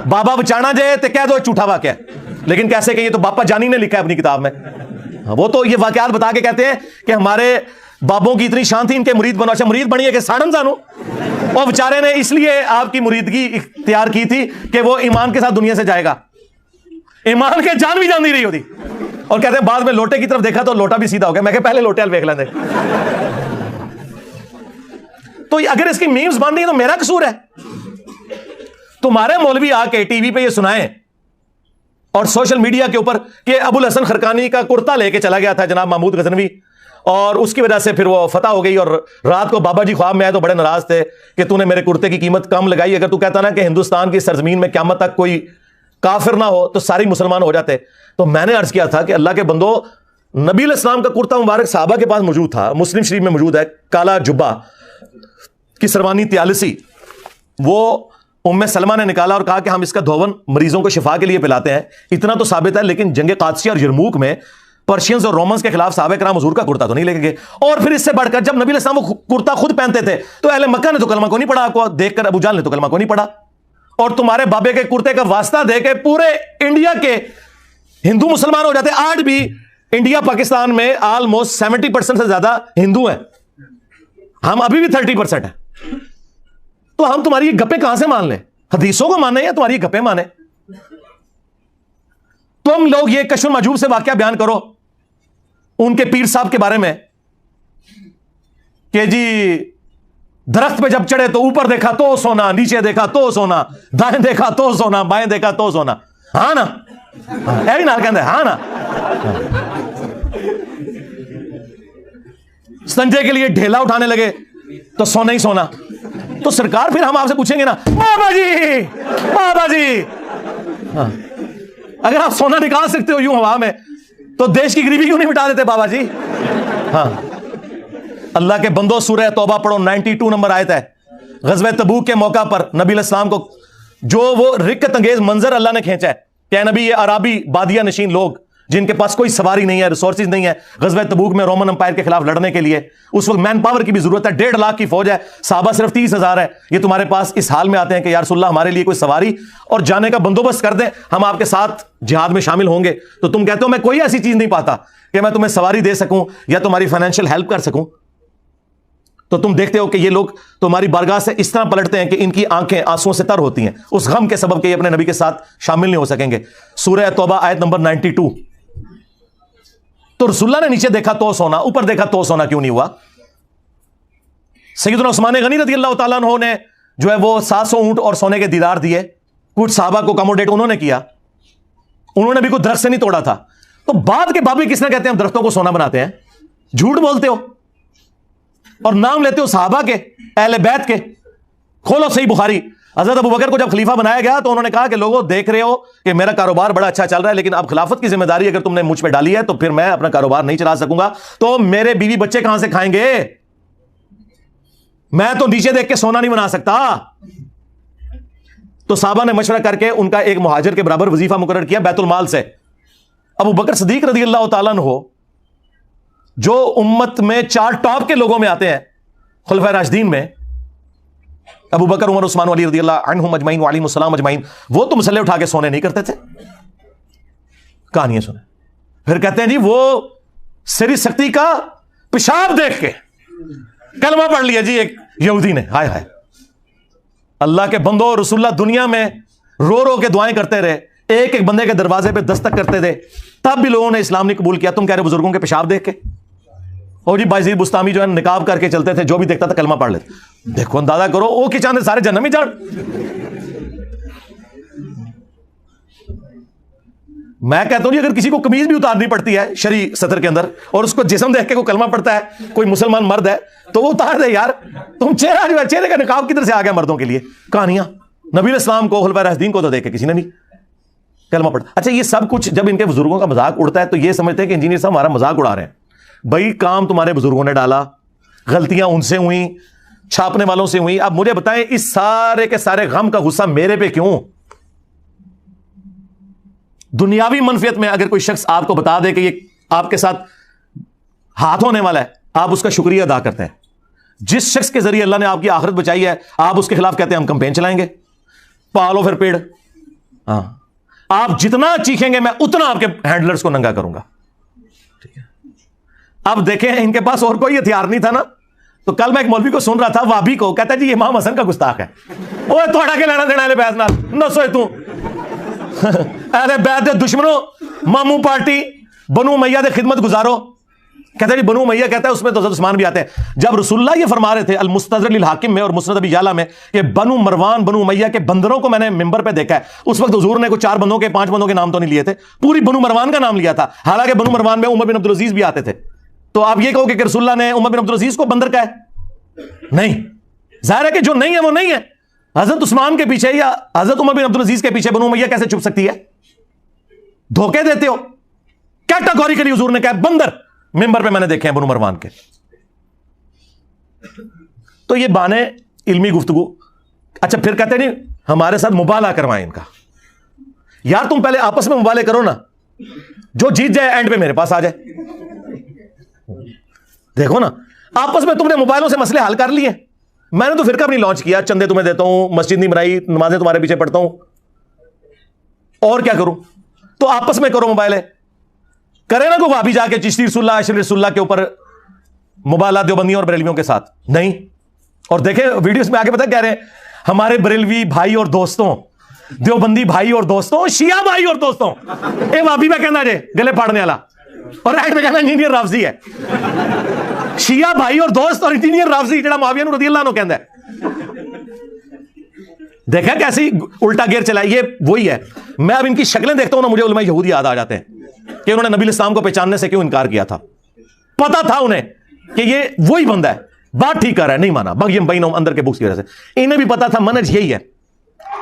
بابا بچانا جائے تو کہہ دو جھوٹا واقعہ ہے، لیکن کیسے کہ یہ تو باپا جانی نے لکھا ہے اپنی کتاب میں، وہ تو یہ واقعات بتا کے کہتے ہیں کہ ہمارے بابوں کی اتنی شان تھی ان کے مرید بنو۔ اچھا مرید بنی ہے کہ ساڑن زانو؟ اور بیچارے نے اس لیے آپ کی مریدگی اختیار کی تھی کہ وہ ایمان کے ساتھ دنیا سے جائے گا، ایمان کے جان بھی جان نہیں رہی ہوتی۔ اور کہتے ہیں بعد میں لوٹے کی طرف دیکھا تو لوٹا بھی سیدھا ہو گیا، میں کہ پہلے لوٹے دیکھ لیں۔ تو اگر اس کی میمز بن رہی ہے تو میرا قصور ہے؟ تمہارے مولوی آ کے ٹی وی پہ یہ سنائیں اور سوشل میڈیا کے اوپر کہ ابو الحسن خرقانی کا کرتا لے کے چلا گیا تھا جناب محمود غزنوی، اور اس کی وجہ سے پھر وہ فتح ہو گئی، اور رات کو بابا جی خواب میں آئے تو بڑے ناراض تھے کہ تو نے میرے کرتے کی قیمت کم لگائی۔ اگر تو کہتا نا کہ ہندوستان کی سرزمین میں قیامت تک کوئی کافر نہ ہو تو ساری مسلمان ہو جاتے، تو میں نے عرض کیا تھا کہ اللہ کے بندو، نبی علیہ السلام کا کرتا مبارک صحابہ کے پاس موجود تھا، مسلم شریف میں موجود ہے، کالا جبہ کی سروانی 43، وہ ام سلمہ نے نکالا اور کہا کہ ہم اس کا دھون مریضوں کو شفا کے لیے پلاتے ہیں۔ اتنا تو ثابت ہے، لیکن جنگ قادسیہ اور یرموک میں پرشینز اور رومنز کے خلاف صحابہ کرام حضور کا کرتا تو نہیں لے کے گئے۔ اور پھر اس سے بڑھ کر جب نبی علیہ السلام وہ کرتا خود پہنتے تھے تو اہل مکہ نے تو کلمہ کو نہیں پڑھا، آپ کو دیکھ کر ابو جہل نے تو کلمہ کو نہیں پڑھا، اور تمہارے بابے کے کرتے کا واسطہ دے کے پورے انڈیا کے ہندو مسلمان ہو جاتے۔ آج بھی انڈیا پاکستان میں آلموسٹ 70% سے زیادہ ہندو ہیں، ہم ابھی بھی 30% ہیں۔ تو ہم تمہاری یہ گپیں کہاں سے مان لیں؟ حدیثوں کو مانے یا تمہاری یہ گپیں مانے؟ تم لوگ یہ کشف المحجوب سے واقعہ بیان کرو ان کے پیر صاحب کے بارے میں کہ جی درخت پہ جب چڑھے تو اوپر دیکھا تو سونا، نیچے دیکھا تو سونا، دائیں دیکھا تو سونا، بائیں دیکھا تو سونا، ہاں نا؟ ایوی نال کہندے ہاں نا؟ سنجے کے لیے ڈھیلا اٹھانے لگے تو سونا ہی سونا۔ تو سرکار پھر ہم آپ سے پوچھیں گے نا بابا جی، بابا جی، اگر آپ سونا نکال سکتے ہو یوں ہوا میں تو دیش کی غریبی کیوں نہیں مٹا دیتے بابا جی؟ ہاں اللہ کے بندو، سورہ توبہ پڑھو، 92 نمبر آیت ہے۔ غزوہ تبوک کے موقع پر نبی علیہ السلام کو جو وہ رکت انگیز منظر اللہ نے کھینچا ہے کہ اے نبی، یہ عرابی بادیہ نشین لوگ جن کے پاس کوئی سواری نہیں ہے، ریسورسز نہیں ہے، غزوہ تبوک میں رومن امپائر کے خلاف لڑنے کے لیے اس وقت مین پاور کی بھی ضرورت ہے، 1.5 لاکھ کی فوج ہے، صحابہ صرف 30,000 ہے، یہ تمہارے پاس اس حال میں آتے ہیں کہ یا رسول اللہ ہمارے لیے کوئی سواری اور جانے کا بندوبست کر دیں، ہم آپ کے ساتھ جہاد میں شامل ہوں گے۔ تو تم کہتے ہو میں کوئی ایسی چیز نہیں پاتا کہ میں تمہیں سواری دے سکوں یا تمہاری فائنینشیل ہیلپ کر سکوں۔ تو تم دیکھتے ہو کہ یہ لوگ تمہاری بارگاہ سے اس طرح پلٹتے ہیں کہ ان کی آنکھیں آنسوؤں سے تر ہوتی ہیں اس غم کے سبب کہ یہ اپنے نبی کے ساتھ شامل نہیں ہو سکیں گے۔ سورہ توبہ آیت نمبر 92۔ تو رسول اللہ نے نیچے دیکھا تو سونا، اوپر دیکھا تو سونا کیوں نہیں ہوا؟ سیدنا عثمان غنی رضی اللہ تعالیٰ عنہ نے جو ہے وہ 700 اونٹ اور سونے کے دیدار دیے، کچھ صحابہ کو کموڈیٹ انہوں نے کیا، انہوں نے بھی کوئی درخت سے نہیں توڑا تھا. تو بعد کے بابی کس نے کہتے ہیں ہم درختوں کو سونا بناتے ہیں؟ جھوٹ بولتے ہو اور نام لیتے ہو صحابہ کے, اہل بیت کے. کھولو صحیح بخاری. حضرت ابوبکر کو جب خلیفہ بنایا گیا تو انہوں نے کہا کہ لوگوں دیکھ رہے ہو کہ میرا کاروبار بڑا اچھا چل رہا ہے, لیکن اب خلافت کی ذمہ داری اگر تم نے مجھ پہ ڈالی ہے تو پھر میں اپنا کاروبار نہیں چلا سکوں گا, تو میرے بیوی بچے کہاں سے کھائیں گے؟ میں تو نیچے دیکھ کے سونا نہیں بنا سکتا. تو صحابہ نے مشورہ کر کے ان کا ایک مہاجر کے برابر وظیفہ مقرر کیا بیت المال سے. ابو بکر صدیق رضی اللہ تعالیٰ عنہ جو امت میں 4 ٹاپ کے لوگوں میں آتے ہیں خلفائے راشدین میں, ابو بکر, عمر, عثمان, علی رضی اللہ عنہم اجمعین وعلیہم السلام اجمعین, وہ تو مسلح اٹھا کے سونے نہیں کرتے تھے. کہانیاں سنیں. پھر کہتے ہیں جی وہ سری سختی کا پیشاب دیکھ کے کلمہ پڑھ لیا جی ایک یہودی نے. ہائے ہائے, اللہ کے بندو, رسول اللہ دنیا میں رو رو کے دعائیں کرتے رہے, ایک ایک بندے کے دروازے پہ دستک کرتے تھے, تب بھی لوگوں نے اسلام نہیں قبول کیا. تم کہہ رہے بزرگوں کے پیشاب دیکھ کے؟ اور جی بازیر بستامی جو ہے نقاب کر کے چلتے تھے, جو بھی دیکھتا تھا کلمہ پڑھ لیتے. دیکھو اندازہ کرو, وہ کی چاندے سارے جہنم میں جاڑ. میں کہتا ہوں جی اگر کسی کو قمیض بھی اتارنی پڑتی ہے شرعی سطر کے اندر اور اس کو جسم دیکھ کے کوئی کلمہ پڑتا ہے, کوئی مسلمان مرد ہے, تو وہ اتار دے یار. تم چہرہ جو ہے, چہرے کا نقاب کدھر سے آ گیا مردوں کے لیے؟ کہانیاں. نبی اسلام کو, خلفائے راشدین کو تو دیکھ کے کسی نے نہیں کلمہ پڑھتا. اچھا یہ سب کچھ جب ان کے بزرگوں کا مذاق اڑتا ہے تو یہ سمجھتے ہیں کہ انجینئر صاحب ہمارا مذاق اڑا رہے ہیں. بھائی کام تمہارے بزرگوں نے ڈالا, غلطیاں ان سے ہوئیں, چھاپنے والوں سے ہوئیں. اب مجھے بتائیں اس سارے کے سارے غم کا غصہ میرے پہ کیوں؟ دنیاوی منفیت میں اگر کوئی شخص آپ کو بتا دے کہ یہ آپ کے ساتھ ہاتھ ہونے والا ہے, آپ اس کا شکریہ ادا کرتے ہیں. جس شخص کے ذریعے اللہ نے آپ کی آخرت بچائی ہے, آپ اس کے خلاف کہتے ہیں ہم کمپین چلائیں گے, پالو پھر پیڑ. ہاں, آپ جتنا چیخیں گے میں اتنا آپ کے ہینڈلرز کو ننگا کروں گا. ٹھیک ہے. اب دیکھیں ان کے پاس اور کوئی ہتھیار نہیں تھا نا, تو کل میں ایک مولوی کو سن رہا تھا, وابی کو, کہتا ہے جی امام حسن کا گستاخ ہے. اوے تھوڑا کے لینا دینا بیعت نال نسوئے تو اہل بیعت دے دشمنوں, ماموں پارٹی بنو امیہ دے خدمت گزارو. کہتا ہے جی بنو امیہ, کہتا ہے اس میں تو حضرت عثمان بھی آتے ہیں. جب رسول اللہ یہ فرما رہے تھے المستدرک للحاکم میں اور مسند ابی یعلا میں کہ بنو مروان بنو امیہ کے بندروں کو میں نے منبر پہ دیکھا ہے, اس وقت حضور نے کوئی 4 بندوں کے 5 بندوں کے نام تو نہیں لیے تھے, پوری بنو مروان کا نام لیا تھا. حالانکہ بنو مروان میں عمر بن عبدالعزیز بھی آتے تھے. تو آپ یہ کہو کہ رسول اللہ نے عمر بن عبدالعزیز کو بندر کہا ہے؟ نہیں. ظاہر ہے کہ جو نہیں ہے وہ نہیں ہے. حضرت عثمان کے پیچھے یا حضرت عمر بن عبدالعزیز کے پیچھے بنو امیہ کیسے چھپ سکتی ہے؟ دھوکے دیتے ہو. کیٹاگوریکلی حضور نے کہا بندر, ممبر پہ میں نے دیکھے ہیں بنو مروان کے. تو یہ بانے علمی گفتگو. اچھا پھر کہتے نہیں ہمارے ساتھ مبالغہ کروائیں ان کا. یار تم پہلے آپس میں مبالغہ کرو نا, جو جیت جائے اینڈ پہ میرے پاس آ جائے. دیکھو نا آپس میں تم نے موبائلوں سے مسئلے حل کر لیے. میں نے تو فرقہ بھی نہیں لانچ کیا, چندے تمہیں دیتا ہوں, مسجد نہیں بنائی, نمازیں تمہارے پیچھے پڑھتا ہوں, اور کیا کروں؟ تو آپس میں کرو موبائلیں. کرے نا کوئی وہابی جا کے چشتی رسول اللہ, اشرف رسول اللہ کے اوپر مبالغہ دیوبندیوں اور بریلویوں کے ساتھ نہیں. اور دیکھیں ویڈیوز میں آگے پتہ کہہ رہے ہیں ہمارے بریلوی بھائی اور دوستوں, دیوبندی بھائی اور دوستوں, شیعہ بھائی اور دوستوں. اے وہابی میں کہنا جے گلے پاڑنے والا, اور ایڈ میں کہنا انجینئر رافضی ہے. شیعہ بھائی اور دوست اور انجینئر رافضی جڑا معاویہ رضی اللہ عنہ کہندا ہے. دیکھا کیسی الٹا گیئر چلا. یہ وہی ہے. میں اب ان کی شکلیں دیکھتا ہوں نا, مجھے علماء یہود یاد آ جاتے ہیں کہ انہوں نے نبی اسلام کو پہچاننے سے کیوں انکار کیا تھا. پتا تھا انہیں کہ یہ وہی بندہ ہے, بات ٹھیک کر رہا ہے, نہیں مانا بغیم بینہم اندر کے بکس کی وجہ سے. انہیں بھی پتا تھا منہج یہی ہے,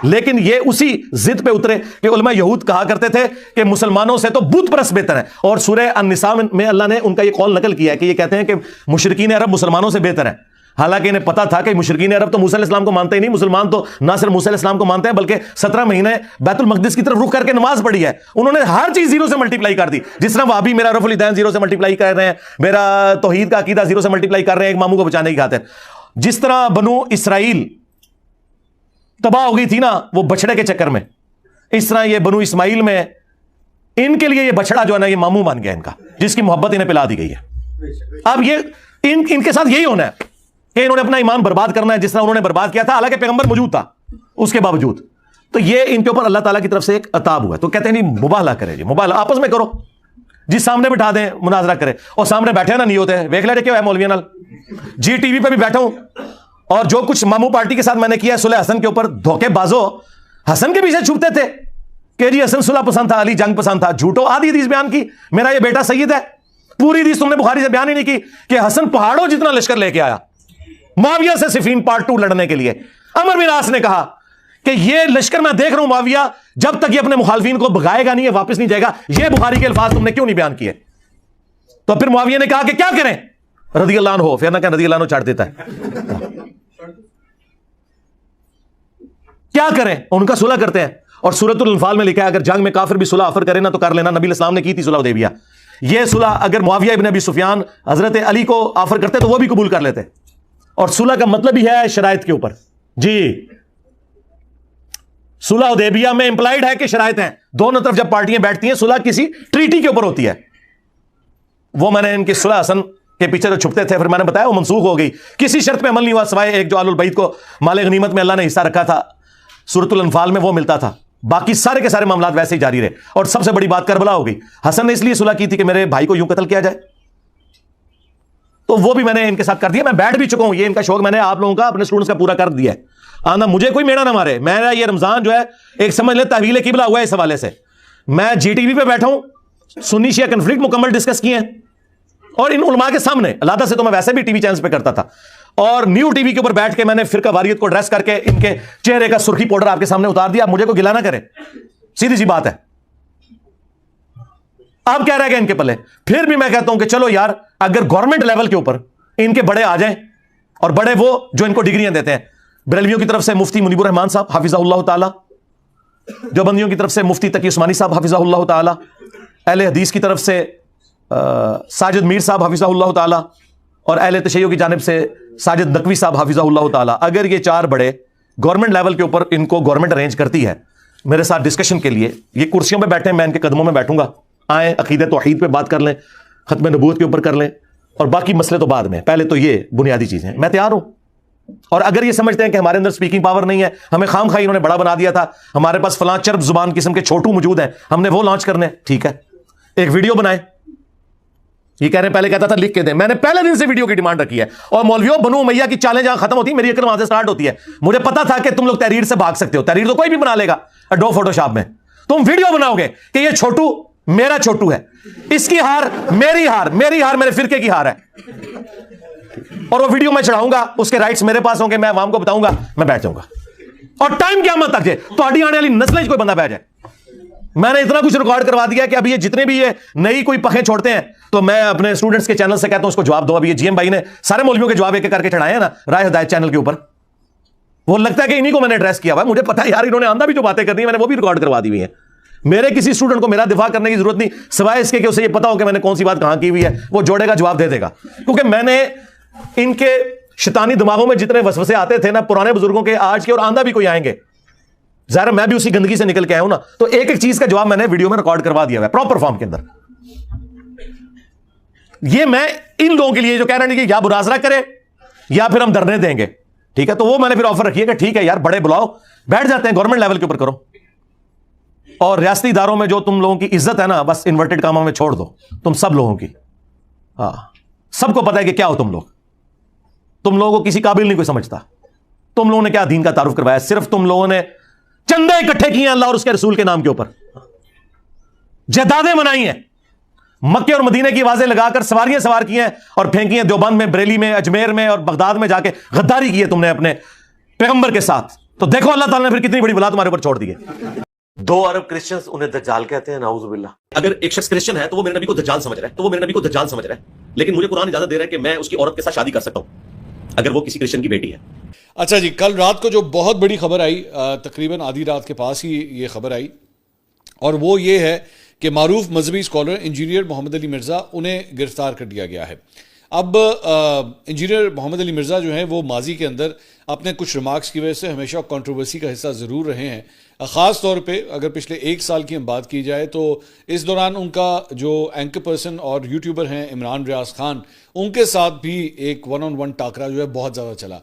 لیکن یہ اسی ضد پہ اترے کہ علماء یہود کہا کرتے تھے کہ مسلمانوں سے تو بت پرست بہتر ہے. اور سورہ النساء میں اللہ نے ان کا یہ قول نقل کیا ہے کہ یہ کہتے ہیں کہ مشرکین عرب مسلمانوں سے بہتر ہیں. حالانکہ انہیں پتا تھا کہ مشرکین عرب تو موسیٰ علیہ السلام کو مانتے ہی نہیں, مسلمان تو نہ صرف موسیٰ علیہ السلام کو مانتے ہیں بلکہ 17 مہینے بیت المقدس کی طرف رخ کر کے نماز پڑھی ہے. انہوں نے ہر چیز 0 سے ملٹیپلائی کر دی. جس طرح وہابی میرا رفع الیدین 0 سے ملٹیپلائی کر رہے ہیں, میرا توحید کا عقیدہ 0 سے ملٹیپلائی کر رہے ہیں ایک ماموں کو بچانے کی خاطر. جس طرح بنو اسرائیل تباہ ہو گئی تھی نا وہ بچڑے کے چکر میں, اس طرح یہ بنو اسماعیل میں ان کے لیے یہ بچڑا جو ہے نا یہ ماموں بن گیا ان کا, جس کی محبت انہیں پلا دی گئی ہے. اب یہ ان کے ساتھ یہی ہونا ہے کہ انہوں نے اپنا ایمان برباد کرنا ہے جس طرح انہوں نے برباد کیا تھا, حالانکہ پیغمبر موجود تھا اس کے باوجود. تو یہ ان کے اوپر اللہ تعالیٰ کی طرف سے ایک عطاب ہوا ہے. تو کہتے ہیں نہیں مبالغہ کرے, جی مبالغہ آپس میں کرو, جس سامنے بٹھا دیں مناظرہ کرے. اور سامنے بیٹھے نا نہیں ہوتے, دیکھ لے کیا ہے مولویوں نال, جی ٹی وی پہ بھی بیٹھا ہوں, اور جو کچھ ماموں پارٹی کے ساتھ میں نے کیا ہے صلح حسن کے اوپر, دھوکے بازو حسن کے پیچھے چھپتے تھے, کہ جی حسن صلح پسند تھا، علی جنگ پسند تھا. جھوٹو، آدھی حدیث بیان کی میرا یہ بیٹا سید ہے. پوری حدیث تم نے بخاری سے بیان ہی نہیں کی کہ حسن پہاڑوں جتنا لشکر لے کے آیا معاویہ سے صفین پارٹ 2 لڑنے کے لیے. عمر بن عاص نے کہا کہ یہ لشکر میں دیکھ رہا ہوں معاویہ جب تک یہ اپنے مخالفین کو بھگائے گا نہیں، یہ واپس نہیں جائے گا. یہ بخاری کے الفاظ تم نے کیوں نہیں بیان کیے؟ تو پھر معاویہ نے کہا کہ کیا کریں رضی اللہ عنہ، پھر نہ کہ رضی اللہ عنہ چاٹ دیتا ہے. کیا کریں؟ ان کا صلح کرتے ہیں. اور سورۃ الانفال میں لکھا ہے اگر جنگ میں کافر بھی صلح آفر کرے نا تو کر لینا. نبی اسلام نے کی تھی صلح حدیبیہ. یہ صلح اگر معاویہ ابن ابی سفیان حضرت علی کو آفر کرتے تو وہ بھی قبول کر لیتے. اور صلح کا مطلب ہی ہے شرائط کے اوپر. جی صلح حدیبیہ میں امپلائڈ ہے کہ شرائط ہیں. دونوں طرف جب پارٹیاں بیٹھتی ہیں صلح کسی ٹریٹی کے اوپر ہوتی ہے. وہ میں نے ان کی صلح حسن کے پیچھے جو چھپتے تھے پھر میں نے بتایا وہ منسوخ ہو گئی. کسی شرط پہ عمل نہیں ہوا سوائے ایک جو آل البیت کو مال غنیمت میں اللہ نے حصہ رکھا تھا سورۃ الانفال میں وہ ملتا تھا. باقی سارے کے سارے معاملات ویسے ہی جاری رہے. اور سب سے بڑی بات کربلا ہو گئی. حسن نے اس لیے صلح کی تھی کہ میرے بھائی کو یوں قتل کیا جائے تو وہ بھی میں نے ان کے ساتھ کر دیا. میں بیٹھ بھی چکا ہوں. یہ ان کا شوق میں نے آپ لوگوں کا اپنے اسٹوڈنٹس کا پورا کر دیا ہے. آنا مجھے کوئی میڑا نہ مارے. میرا یہ رمضان جو ہے ایک سمجھ لے تحویل قبلہ ہوا ہے. اس حوالے سے میں جی ٹی وی پہ بیٹھا ہوں، سنی شیعہ کنفلکٹ مکمل ڈسکس کیے ہیں اور ان علماء کے سامنے. علیحدہ سے تو میں ویسے بھی ٹی وی چینلز پہ کرتا تھا اور نیو ٹی وی کے اوپر بیٹھ کے میں نے فرقہ واریت کو ڈریس کر کے ان کے چہرے کا سرخی پاؤڈر آپ کے سامنے اتار دیا. مجھے کوئی گلا نہ کرے، سیدھی سی بات ہے. آپ کہہ رہے ہیں ان کے پلے. پھر بھی میں کہتا ہوں کہ چلو یار اگر گورنمنٹ لیول کے اوپر ان کے بڑے آ جائیں اور بڑے وہ جو ان کو ڈگریاں دیتے ہیں. بریلویوں کی طرف سے مفتی منیب الرحمان صاحب حافظہ اللہ تعالی، جو بندیوں کی طرف سے مفتی تقی عثمانی صاحب حافظہ اللہ تعالی، اہل حدیث کی طرف سے ساجد میر صاحب حافظہ اللہ تعالی اور اہل تشیع کی جانب سے ساجد نقوی صاحب حافظہ اللہ تعالی. اگر یہ 4 بڑے گورنمنٹ لیول کے اوپر ان کو گورنمنٹ ارینج کرتی ہے میرے ساتھ ڈسکشن کے لیے، یہ کرسیوں پہ بیٹھے ہیں، میں ان کے قدموں میں بیٹھوں گا. آئیں عقیدہ توحید پہ بات کر لیں، ختم نبوت کے اوپر کر لیں اور باقی مسئلے تو بعد میں. پہلے تو یہ بنیادی چیزیں میں تیار ہوں. اور اگر یہ سمجھتے ہیں کہ ہمارے اندر سپیکنگ پاور نہیں ہے، ہمیں خام خواہ انہوں نے بڑا بنا دیا تھا، ہمارے پاس فلاں چرب زبان قسم کے چھوٹو موجود ہیں، ہم نے وہ لانچ کرنے، ٹھیک ہے ایک ویڈیو بنائیں. یہ کہہ رہے ہیں پہلے کہتا تھا لکھ کے دیں. میں نے پہلے دن سے ویڈیو کی ڈیمانڈ رکھی ہے. اور مولویوں بنو امیہ کی چالیں جہاں ختم ہوتی ہیں میری عقل وہاں سے سٹارٹ ہوتی ہے. مجھے پتا تھا کہ تم لوگ تحریر سے بھاگ سکتے ہو. تحریر تو کوئی بھی بنا لے گا اڈو فوٹو شاپ میں. تم ویڈیو بناؤ گے کہ یہ چھوٹو میرا چھوٹو ہے، اس کی ہار میری ہار، میری ہار میرے فرقے کی ہار ہے، اور وہ ویڈیو میں چڑھاؤں گا، اس کے رائٹس میرے پاس ہوں گے، میں عوام کو بتاؤں گا، میں بیٹھ جاؤں گا. اور ٹائم قیامت تک جائے تو آنے والی نسلیں کوئی بندہ بیٹھ جائے. میں نے اتنا کچھ ریکارڈ کروا دیا کہ ابھی یہ جتنے بھی یہ نئی کوئی پخیں چھوڑتے ہیں تو میں اپنے اسٹوڈنٹس کے چینل سے کہتا ہوں اس کو جواب دو. ابھی یہ جی ایم بھائی نے سارے مولویوں کے جواب ایک کر کے چڑھائے ہیں نا رائے ہدایت چینل کے اوپر. وہ لگتا ہے کہ انہی کو میں نے ایڈریس کیا ہوا ہے. مجھے پتا ہے یار انہوں نے آندھا بھی جو باتیں کرنی ہیں میں نے وہ بھی ریکارڈ کروا دی ہوئی ہیں. میرے کسی اسٹوڈنٹ کو میرا دفاع کرنے کی ضرورت نہیں سوائے اس کے کہ اسے یہ پتا ہو کہ میں نے کون سی بات کہاں کی ہوئی ہے. وہ جوڑے گا جواب دے دے گا. کیونکہ میں نے ان کے شیطانی دماغوں میں جتنے وسوسے آتے تھے نا پرانے بزرگوں کے، آج کے اور آندھا بھی کوئی آئیں گے، ظاہر میں بھی اسی گندگی سے نکل کے آیا ہوں نا، تو ایک ایک چیز کا جواب میں نے ویڈیو میں ریکارڈ کروا دیا ہوا ہے پراپر فارم کے اندر. یہ میں ان لوگوں کے لیے جو کہہ رہے ہیں کہ یا مناظرہ کرے یا پھر ہم دھرنے دیں گے، ٹھیک ہے، تو وہ میں نے پھر آفر رکھی ہے کہ ٹھیک ہے یار بڑے بلاؤ، بیٹھ جاتے ہیں گورنمنٹ لیول کے اوپر کرو. اور ریاستی اداروں میں جو تم لوگوں کی عزت ہے نا بس انورٹڈ کاموں میں چھوڑ دو تم سب لوگوں کی. ہاں سب کو پتا ہے کہ کیا ہو تم لوگ. تم لوگوں کو کسی قابل نہیں کوئی سمجھتا. تم لوگوں نے کیا دین کا تعارف کروایا؟ صرف تم لوگوں نے چندے اکٹھے کیے ہیں اللہ اور اس کے رسول کے نام کے اوپر، جائیدادیں بنائی ہیں، مکے اور مدینے کی آوازیں لگا کر سواریاں سوار کی ہیں اور پھینکی ہیں دیوبند میں، بریلی میں، اجمیر میں اور بغداد میں جا کے غداری کی ہے تم نے اپنے پیغمبر کے ساتھ. تو دیکھو اللہ تعالیٰ نے پھر کتنی بڑی بلا تمہارے اوپر چھوڑ دی ہے. 2 ارب کرسچنز انہیں دجال کہتے ہیں، نعوذ باللہ. اگر ایک شخص کرسچن ہے تو وہ میرے نبی کو دجال سمجھ رہا ہے، لیکن مجھے قرآن اجازت دے رہا ہے کہ میں اس کی عورت کے ساتھ شادی کر سکتا ہوں اگر وہ کسی کرسچن کی بیٹی ہے. اچھا جی، کل رات کو جو بہت بڑی خبر آئی، تقریباً آدھی رات کے پاس ہی یہ خبر آئی، اور وہ یہ ہے کہ معروف مذہبی اسکالر انجینئر محمد علی مرزا انہیں گرفتار کر دیا گیا ہے. اب انجینئر محمد علی مرزا جو ہیں وہ ماضی کے اندر اپنے کچھ ریمارکس کی وجہ سے ہمیشہ کنٹروورسی کا حصہ ضرور رہے ہیں. خاص طور پہ اگر پچھلے 1 سال کی ہم بات کی جائے تو اس دوران ان کا جو اینکر پرسن اور یوٹیوبر ہیں عمران ریاض خان، ان کے ساتھ بھی ایک 1-on-1 ٹاکرا جو ہے بہت زیادہ چلا.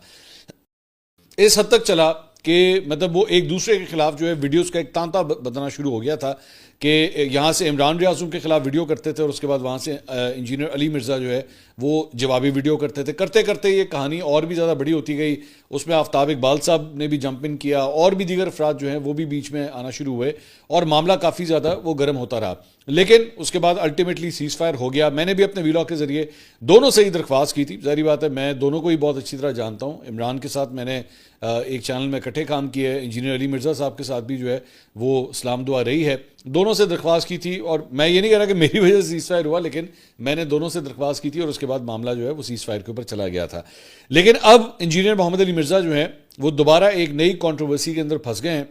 اس حد تک چلا کہ مطلب وہ ایک دوسرے کے خلاف جو ہے ویڈیوز کا ایک تانتا بدنا شروع ہو گیا تھا کہ یہاں سے عمران ریاض کے خلاف ویڈیو کرتے تھے اور اس کے بعد وہاں سے انجینئر علی مرزا جو ہے وہ جوابی ویڈیو کرتے تھے. کرتے کرتے یہ کہانی اور بھی زیادہ بڑی ہوتی گئی. اس میں آفتاب اقبال صاحب نے بھی جمپ ان کیا, اور بھی دیگر افراد جو ہیں وہ بھی بیچ میں آنا شروع ہوئے, اور معاملہ کافی زیادہ وہ گرم ہوتا رہا. لیکن اس کے بعد الٹیمیٹلی سیز فائر ہو گیا. میں نے بھی اپنے ویلاگ کے ذریعے دونوں سے ہی درخواست کی تھی. ظاہری بات ہے میں دونوں کو ہی بہت اچھی طرح جانتا ہوں. عمران کے ساتھ میں نے ایک چینل میں اکٹھے کام کیا ہے, انجینئر علی مرزا صاحب کے ساتھ بھی جو ہے وہ اسلام دعا رہی ہے. دونوں سے درخواست کی تھی, اور میں یہ نہیں کہہ رہا کہ میری وجہ سے سیز فائر ہوا, لیکن میں نے دونوں سے درخواست کی تھی, اور اس کے بعد معاملہ جو ہے وہ سیز فائر کے اوپر چلا گیا تھا. لیکن اب انجینئر محمد علی مرزا جو ہیں وہ دوبارہ ایک نئی کنٹروورسی کے اندر پھنس گئے ہیں,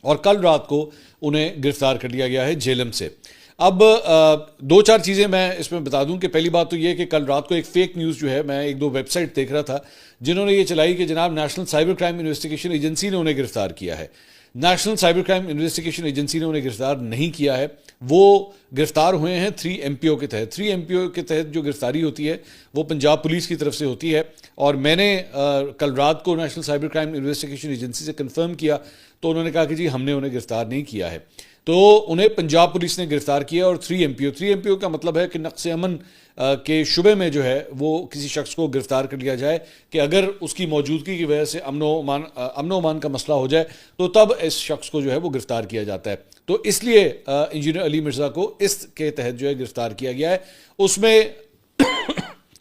اور کل رات کو انہیں گرفتار کر لیا گیا ہے جیلم سے. اب دو چار چیزیں میں اس میں بتا دوں کہ پہلی بات تو یہ کہ کل رات کو ایک فیک نیوز جو ہے, میں ایک دو ویب سائٹ دیکھ رہا تھا جنہوں نے یہ چلائی کہ جناب national cyber crime investigation agency نے انہیں گرفتار کیا ہے. National cyber crime investigation agency نے انہیں گرفتار نہیں کیا ہے. وہ گرفتار ہوئے ہیں 3 MPO کے تحت. 3 MPO کے تحت جو گرفتاری ہوتی ہے وہ پنجاب پولیس کی طرف سے ہوتی ہے, اور میں نے کل رات کو national cyber crime investigation agency سے کنفرم کیا تو انہوں نے کہا کہ جی ہم نے انہیں گرفتار نہیں کیا ہے. تو انہیں پنجاب پولیس نے گرفتار کیا, اور 3 MPO کا مطلب ہے کہ نقص امن کے شبے میں جو ہے وہ کسی شخص کو گرفتار کر لیا جائے کہ اگر اس کی موجودگی کی وجہ سے امن و امان کا مسئلہ ہو جائے تو تب اس شخص کو جو ہے وہ گرفتار کیا جاتا ہے. تو اس لیے انجینئر علی مرزا کو اس کے تحت جو ہے گرفتار کیا گیا ہے. اس میں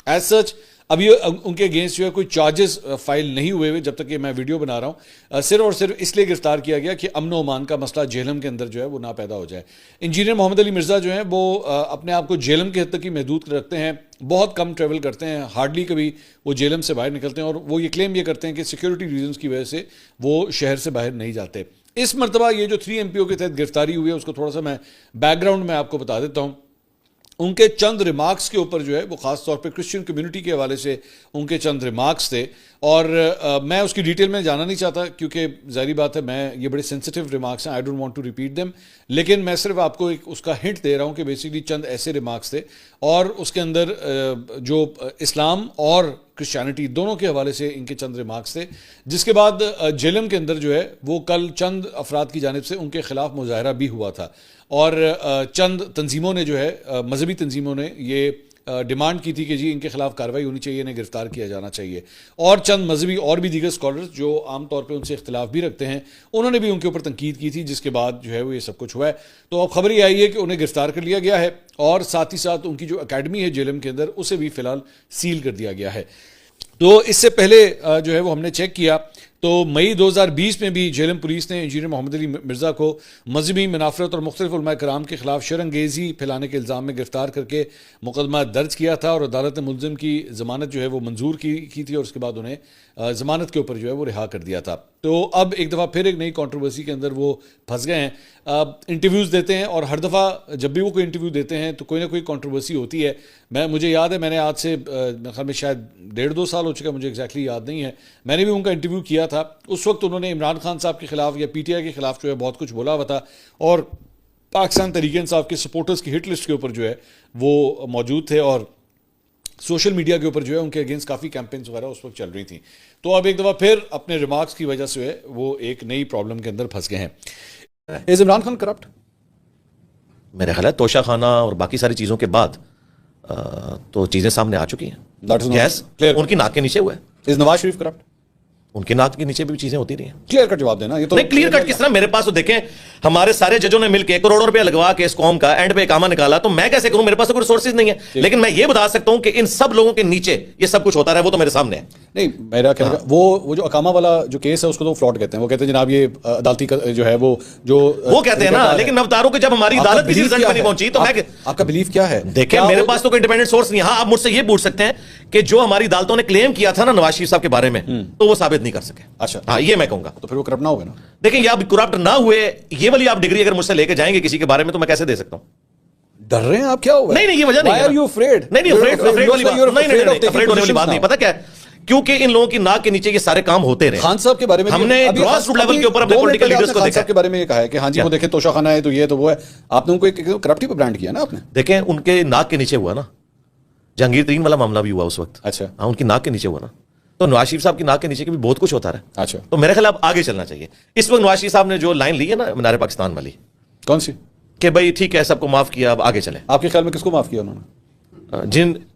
ایز سچ ابھی ان کے اگینسٹ جو ہے کوئی چارجز فائل نہیں ہوئے جب تک کہ میں ویڈیو بنا رہا ہوں. صرف اور صرف اس لیے گرفتار کیا گیا کہ امن و امان کا مسئلہ جہلم کے اندر جو ہے وہ نہ پیدا ہو جائے. انجینئر محمد علی مرزا جو ہیں وہ اپنے آپ کو جہلم کے حد تک ہی محدود رکھتے ہیں, بہت کم ٹریول کرتے ہیں, ہارڈلی کبھی وہ جہلم سے باہر نکلتے ہیں, اور وہ یہ کلیم یہ کرتے ہیں کہ سیکیورٹی ریزنز کی وجہ سے وہ شہر سے باہر نہیں جاتے. اس مرتبہ یہ جو 3 MPO کے تحت گرفتاری ہوئی ہے اس کو تھوڑا سا میں بیک گراؤنڈ میں آپ کو بتا دیتا ہوں. ان کے چند ریمارکس کے اوپر جو ہے وہ خاص طور پہ کرسچن کمیونٹی کے حوالے سے ان کے چند ریمارکس تھے, اور میں اس کی ڈیٹیل میں جانا نہیں چاہتا کیونکہ ظاہری بات ہے میں یہ بڑے سینسیٹیو ریمارکس ہیں, I don't want to repeat them. لیکن میں صرف آپ کو ایک اس کا ہنٹ دے رہا ہوں کہ بیسیکلی چند ایسے ریمارکس تھے, اور اس کے اندر جو اسلام اور کرسچینٹی دونوں کے حوالے سے ان کے چند ریمارکس تھے, جس کے بعد جیلم کے اندر جو ہے وہ کل چند افراد کی جانب سے ان کے خلاف مظاہرہ بھی ہوا تھا, اور چند تنظیموں نے جو ہے مذہبی تنظیموں نے یہ ڈیمانڈ کی تھی کہ جی ان کے خلاف کارروائی ہونی چاہیے, انہیں گرفتار کیا جانا چاہیے. اور چند مذہبی اور بھی دیگر اسکالرز جو عام طور پہ ان سے اختلاف بھی رکھتے ہیں انہوں نے بھی ان کے اوپر تنقید کی تھی, جس کے بعد جو ہے وہ یہ سب کچھ ہوا ہے. تو اب خبر یہ آئی ہے کہ انہیں گرفتار کر لیا گیا ہے, اور ساتھ ہی ساتھ ان کی جو اکیڈمی ہے جیلم کے اندر اسے بھی فی الحال سیل کر دیا گیا ہے. تو اس سے پہلے جو ہے وہ ہم نے چیک کیا تو مئی 2020 میں بھی جیلم پولیس نے انجینئر محمد علی مرزا کو مذہبی منافرت اور مختلف علماء کرام کے خلاف شر انگیزی پھیلانے کے الزام میں گرفتار کر کے مقدمہ درج کیا تھا, اور عدالت نے ملزم کی ضمانت جو ہے وہ منظور کی تھی, اور اس کے بعد انہیں ضمانت کے اوپر جو ہے وہ رہا کر دیا تھا. تو اب ایک دفعہ پھر ایک نئی کنٹروورسی کے اندر وہ پھنس گئے ہیں. انٹرویوز دیتے ہیں, اور ہر دفعہ جب بھی وہ کوئی انٹرویو دیتے ہیں تو کوئی نہ کوئی کنٹروورسی ہوتی ہے. مجھے یاد ہے میں نے آج سے خیال میں شاید 1.5-2 سال ہو چکا, مجھے ایگزیکٹلی یاد نہیں ہے, میں نے بھی ان کا انٹرویو کیا تھا. اس وقت انہوں نے عمران خان صاحب کے خلاف یا PTI کے خلاف جو ہے بہت کچھ بولا ہوا تھا, اور پاکستان تحریک انصاف کے سپورٹرز کی ہٹ لسٹ کے اوپر جو ہے وہ موجود تھے, اور سوشل میڈیا کے اوپر جو ہے ان کے اگینسٹ کافی کیمپینز وغیرہ اس وقت چل رہی تھیں. تو اب ایک دفعہ پھر اپنے ریمارکس کی وجہ سے وہ ایک نئی پرابلم کے اندر پھنس گئے ہیں. از عمران خان کرپٹ؟ میرے خیال ہے توشہ خانہ اور باقی ساری چیزوں کے بعد تو چیزیں سامنے آ چکی ہیں. یس, ان کی ناک کے نیچے ہوا ہے. از نواز شریف کرپٹ؟ ان کے ناک کے نیچے بھی چیزیں ہوتی رہی ہیں. کلیئر کٹ جواب دینا. یہ تو نہیں, کلیئر کٹ کس طرح؟ میرے پاس تو دیکھیں ہمارے سارے ججوں نے مل کے کروڑوں روپے لگوا کے اس قوم کا اینڈ پہ اقامہ نکالا, تو میں کیسے کروں؟ میرے پاس تو کوئی ریسورسز نہیں ہے. لیکن میں یہ بتا سکتا ہوں کہ ان سب لوگوں کے نیچے یہ سب کچھ ہوتا رہا ہے, وہ تو میرے سامنے ہے. نہیں, میرا کہنا وہ جو اقامہ والا جو کیس ہے اس کو تو فراڈ کہتے ہیں. وہ کہتے ہیں جناب یہ عدالتی جو ہے وہ کہتے ہیں نا, لیکن میں بتا رہا ہوں کہ جب ہماری عدالت کسی رزلٹ پہ نہیں پہنچی تو میں, آپ کا بلیف کیا ہے؟ دیکھیں میرے پاس تو کوئی انڈیپینڈنٹ سورس نہیں. ہاں, آپ مجھ سے یہ پوچھ سکتے ہیں کہ جو ہماری عدالتوں نے کلیم کیا تھا نا نواز شریف صاحب کے بارے میں, تو وہ ثابت نہیں کر سکے. اچھا, ہاں, یہ میں کہوں گا. تو پھر وہ کرپٹ نہ ہوگا نا. دیکھیں یہ آپ کرپٹ نہ ہوئے, یہ والی آپ ڈگری اگر مجھ سے لے کے جائیں گے کسی کے بارے میں تو میں کیسے دے سکتا ہوں؟ ڈر رہے ہیں آپ؟ کیا ہوگا؟ نہیں, یہ وجہ نہیں. Why are you afraid? نہیں, افریڈ والی بات نہیں. پتہ کیا ہے, کیونکہ ان لوگوں کی ناک کے نیچے یہ سارے کام ہوتے رہے. خان صاحب کے بارے میں ہم نے گراس روٹ لیول کے اوپر اپنے پولیٹیکل لیڈرز کو دیکھا. کے بارے میں یہ کہا ہے کہ ہاں جی وہ دیکھیں توشہ خانہ ہے تو یہ تو وہ ہے. آپ نے ان کو ایک کرپٹی پہ برانڈ کیا نا آپ نے. دیکھیں ان کے ناک کے نیچے ہوا نا, جہانگیر ترین والا معاملہ بھی ہوا اس وقت. اچھا, ہاں, ان کی ناک کے نیچے ہوا نا. تو نواز شریف صاحب کی ناک کے نیچے بھی بہت کچھ ہوتا رہا. اچھا, تو میرے خیال آگے چلنا چاہیے. اس وقت نواز شریف صاحب نے جو لائن لی ہے نا مینار پاکستان والی, کون سی؟ کہ بھائی ٹھیک ہے سب کو معاف کیا, اب آگے چلیں. آپ کے خیال میں کس کو معاف کیا انہوں نے؟ جن